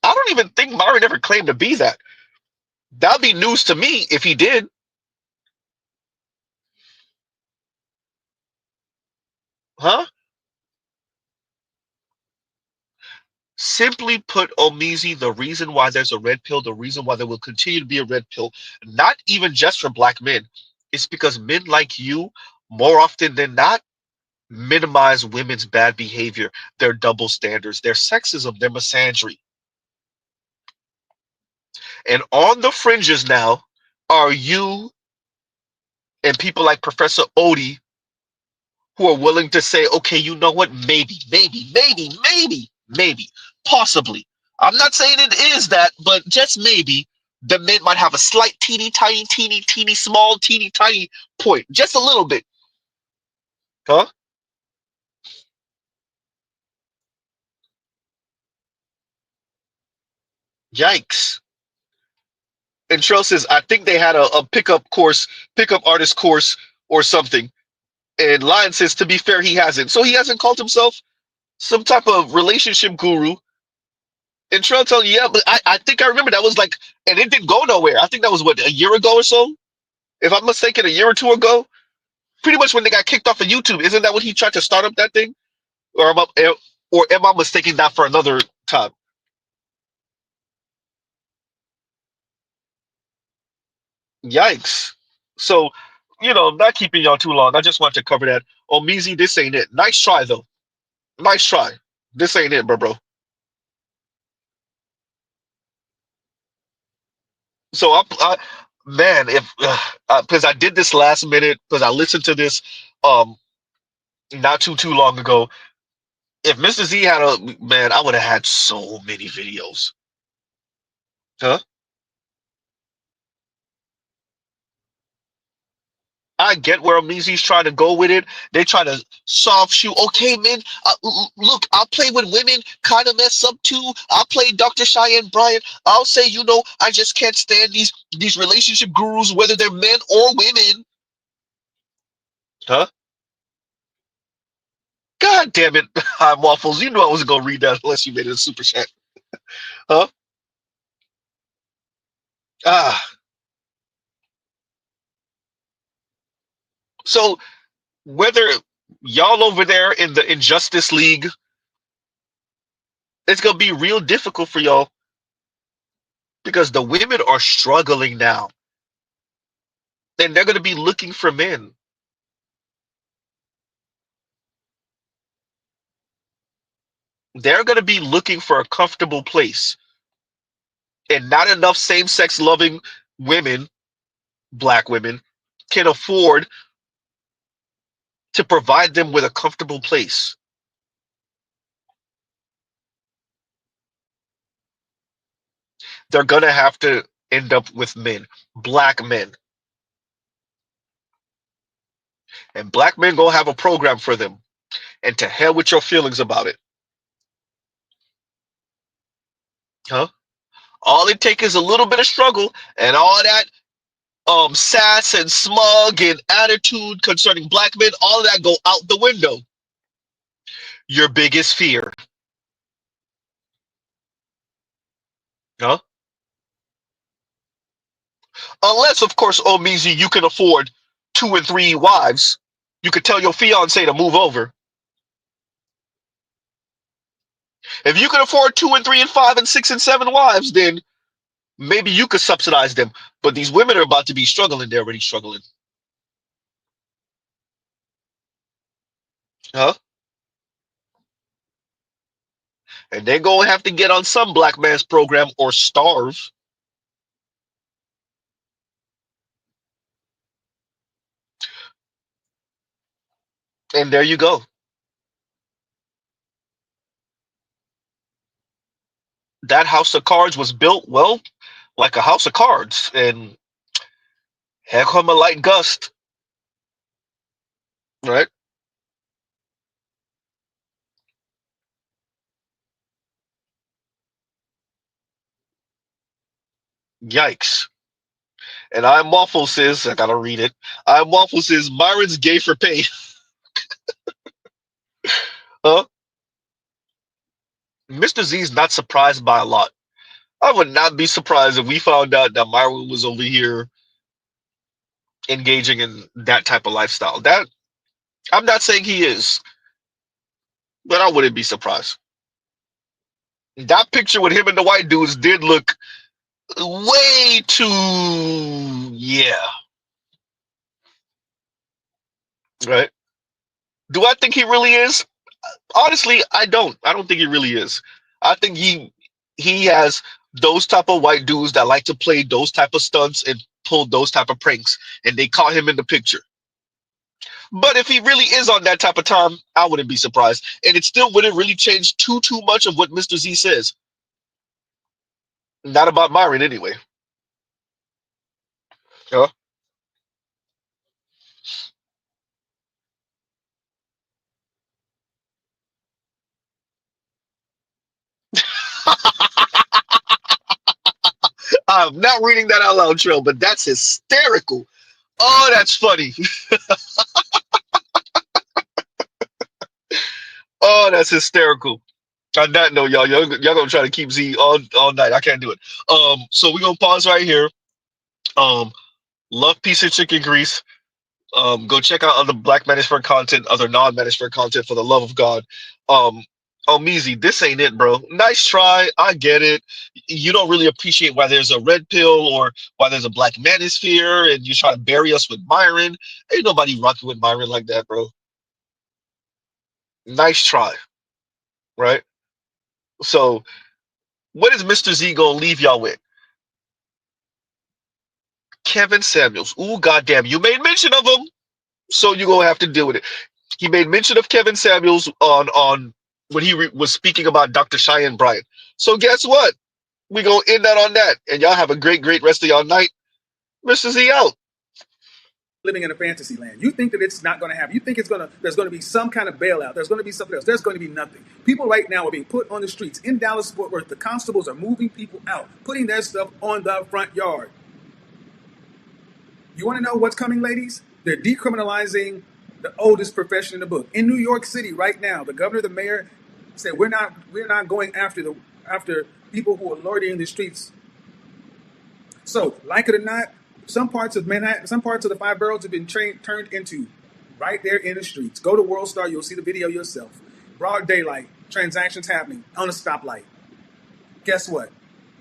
I don't even think Myron ever claimed to be that. That'd be news to me if he did. Huh? Simply put, Omizi, the reason why there's a red pill, the reason why there will continue to be a red pill, not even just for black men, it's because men like you, more often than not, minimize women's bad behavior, their double standards, their sexism, their misandry. And on the fringes now are you and people like Professor Odie who are willing to say, okay, you know what? Maybe, possibly. I'm not saying it is that, but just maybe the men might have a slight teeny small, teeny tiny point. Just a little bit. Huh? Yikes. And Cheryl says, I think they had a pickup artist course or something. And Lion says, to be fair, he hasn't. So he hasn't called himself some type of relationship guru. And Cheryl telling you, yeah, but I think I remember that was like, and it didn't go nowhere. I think that was, what, a year ago or so? If I'm mistaken, a year or two ago? Pretty much when they got kicked off of YouTube. Isn't that when he tried to start up that thing? Or am I mistaking that for another time? Yikes. So, not keeping y'all too long. I just want to cover that. Oh, Meezy, this ain't it. Nice try, though. Nice try. This ain't it, bro. So, man, if because I did this last minute, because I listened to this not too long ago. If Mr. Z had I would have had so many videos. Huh? I get where Amizi's trying to go with it. They try to soft shoe. Okay, man. Look, I'll play with women, kind of mess up too. I'll play Dr. Cheyenne Bryant. I'll say, I just can't stand these relationship gurus, whether they're men or women. Huh? God damn it, I'm Waffles. You knew I wasn't gonna read that unless you made it a super chat. Huh? Ah. So whether y'all over there in the Injustice League, it's gonna be real difficult for y'all because the women are struggling now. And they're gonna be looking for men. They're gonna be looking for a comfortable place. And not enough same-sex loving women, black women, can afford to provide them with a comfortable place. They're gonna have to end up with men, black men. And black men gonna have a program for them. And to hell with your feelings about it. Huh? All it takes is a little bit of struggle and all that sass and smug and attitude concerning black men, all of that go out the window. Your biggest fear. Huh? Unless, of course, Omizi, you can afford 2 and 3 wives. You could tell your fiance to move over. If you can afford 2 and 3 and 5 and 6 and 7 wives, then maybe you could subsidize them. But these women are about to be struggling. They're already struggling. Huh? And they're going to have to get on some black man's program or starve. And there you go. That house of cards was built, well, like a house of cards. And heck come a light gust. Right? Yikes. And I'm Waffle says, I gotta read it. I'm Waffle says, Myron's gay for pay. Huh? Mr. Z's not surprised by a lot. I would not be surprised if we found out that Myron was over here engaging in that type of lifestyle. That I'm not saying he is, but I wouldn't be surprised. That picture with him and the white dudes did look way too, yeah. Right? Do I think he really is? Honestly, I don't. I don't think he really is. I think he has those type of white dudes that like to play those type of stunts and pull those type of pranks, and they caught him in the picture. But if he really is on that type of time, I wouldn't be surprised, and it still wouldn't really change too much of what Mr. Z says. Not about Myron, anyway. Huh? I'm not reading that out loud, Trill, but that's hysterical. Oh, that's funny. Oh, that's hysterical. On that note, y'all gonna try to keep Z all night. I can't do it. So we're gonna pause right here. Love, peace, and chicken grease. Go check out other Black Manosphere content, other non-Manosphere content, for the love of God. Meezy, this ain't it, bro. Nice try. I get it. You don't really appreciate why there's a red pill or why there's a Black Manosphere, and you try to bury us with Myron. Ain't nobody rocking with Myron like that, bro. Nice try. Right? So, what is Mr. Z gonna leave y'all with? Kevin Samuels. Ooh, goddamn, you made mention of him, so you're gonna have to deal with it. He made mention of Kevin Samuels on when he was speaking about Dr. Cheyenne Bryant. So guess what? We're gonna end that on that, and y'all have a great rest of y'all night. Mr. Z out. Living in a fantasy land. You think that it's not going to happen. You think there's going to be some kind of bailout. There's going to be something else. There's going to be nothing. People right now are being put on the streets. In Dallas-Fort Worth, the constables are moving people out, putting their stuff on the front yard. You want to know what's coming, ladies? They're decriminalizing the oldest profession in the book. In New York City right now, the governor, the mayor said we're not going after people who are loitering in the streets. So, like it or not, some parts of Manhattan, some parts of the 5 boroughs have been turned into right there in the streets. Go to World Star, you'll see the video yourself. Broad daylight, transactions happening on a stoplight. Guess what?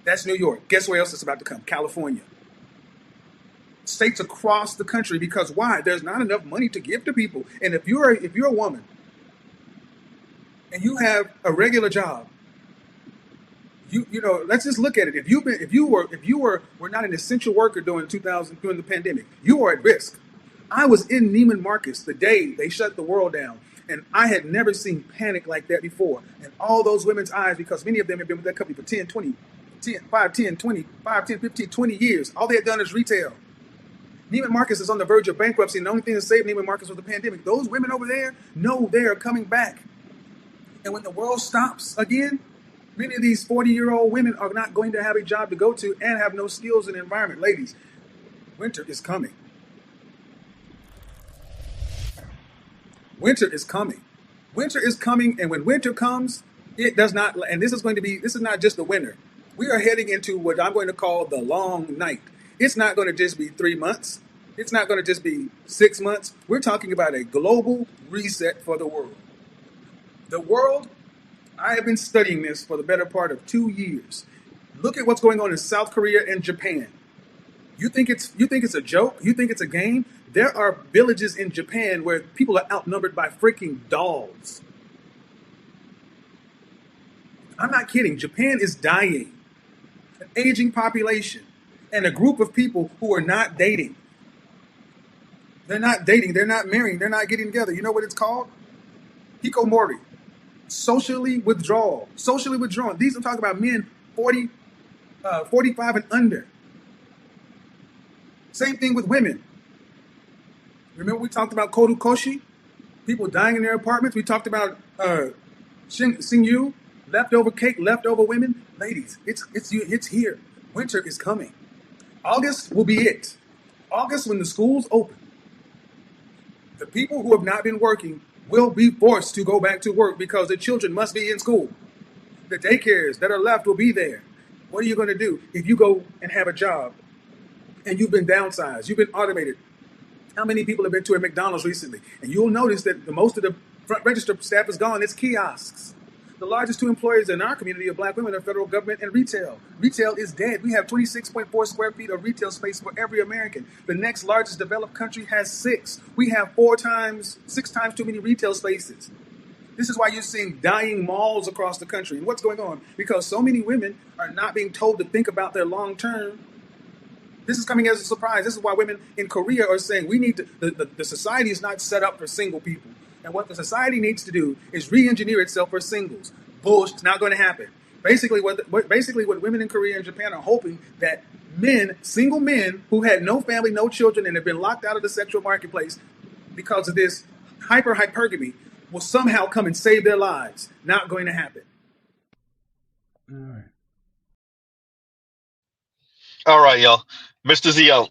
That's New York. Guess where else it's about to come? California. States across the country, because why? There's not enough money to give to people. And if you're a woman and you have a regular job, you know, let's just look at it. If you were not an essential worker during the pandemic, you are at risk. I was in Neiman Marcus the day they shut the world down, and I had never seen panic like that before. And all those women's eyes, because many of them have been with that company for 15, 20 years. All they had done is retail. Neiman Marcus is on the verge of bankruptcy, and the only thing that saved Neiman Marcus was the pandemic. Those women over there know they are coming back. And when the world stops again, many of these 40-year-old women are not going to have a job to go to and have no skills in the environment. Ladies, winter is coming. Winter is coming. Winter is coming, and when winter comes, it does not, and this is not just the winter. We are heading into what I'm going to call the long night. It's not going to just be 3 months. It's not going to just be 6 months. We're talking about a global reset for the world. The world, I have been studying this for the better part of 2 years. Look at what's going on in South Korea and Japan. You think it's a joke? You think it's a game? There are villages in Japan where people are outnumbered by freaking dolls. I'm not kidding. Japan is dying. An aging population and a group of people who are not dating. They're not dating. They're not marrying. They're not getting together. You know what it's called? Hikomori. Socially withdrawal. Socially withdrawn. These I'm talking about men 45 and under. Same thing with women. Remember we talked about Kodukoshi? People dying in their apartments. We talked about Singyu, leftover cake, leftover women. Ladies, it's here. Winter is coming. August will be it. August, when the schools open, the people who have not been working will be forced to go back to work because the children must be in school. The daycares that are left will be there. What are you going to do if you go and have a job and you've been downsized, you've been automated? How many people have been to a McDonald's recently? And you'll notice that most of the front register staff is gone. It's kiosks. The largest 2 employers in our community of black women are federal government and retail. Retail is dead. We have 26.4 square feet of retail space for every American. The next largest developed country has 6. We have 6 times too many retail spaces. This is why you're seeing dying malls across the country. And what's going on? Because so many women are not being told to think about their long term. This is coming as a surprise. This is why women in Korea are saying we need to, the society is not set up for single people. And what the society needs to do is re-engineer itself for singles. Bullshit, it's not going to happen. Basically what women in Korea and Japan are hoping that men, single men who had no family, no children, and have been locked out of the sexual marketplace because of this hypergamy will somehow come and save their lives. Not going to happen. All right, y'all. Mr. Z out.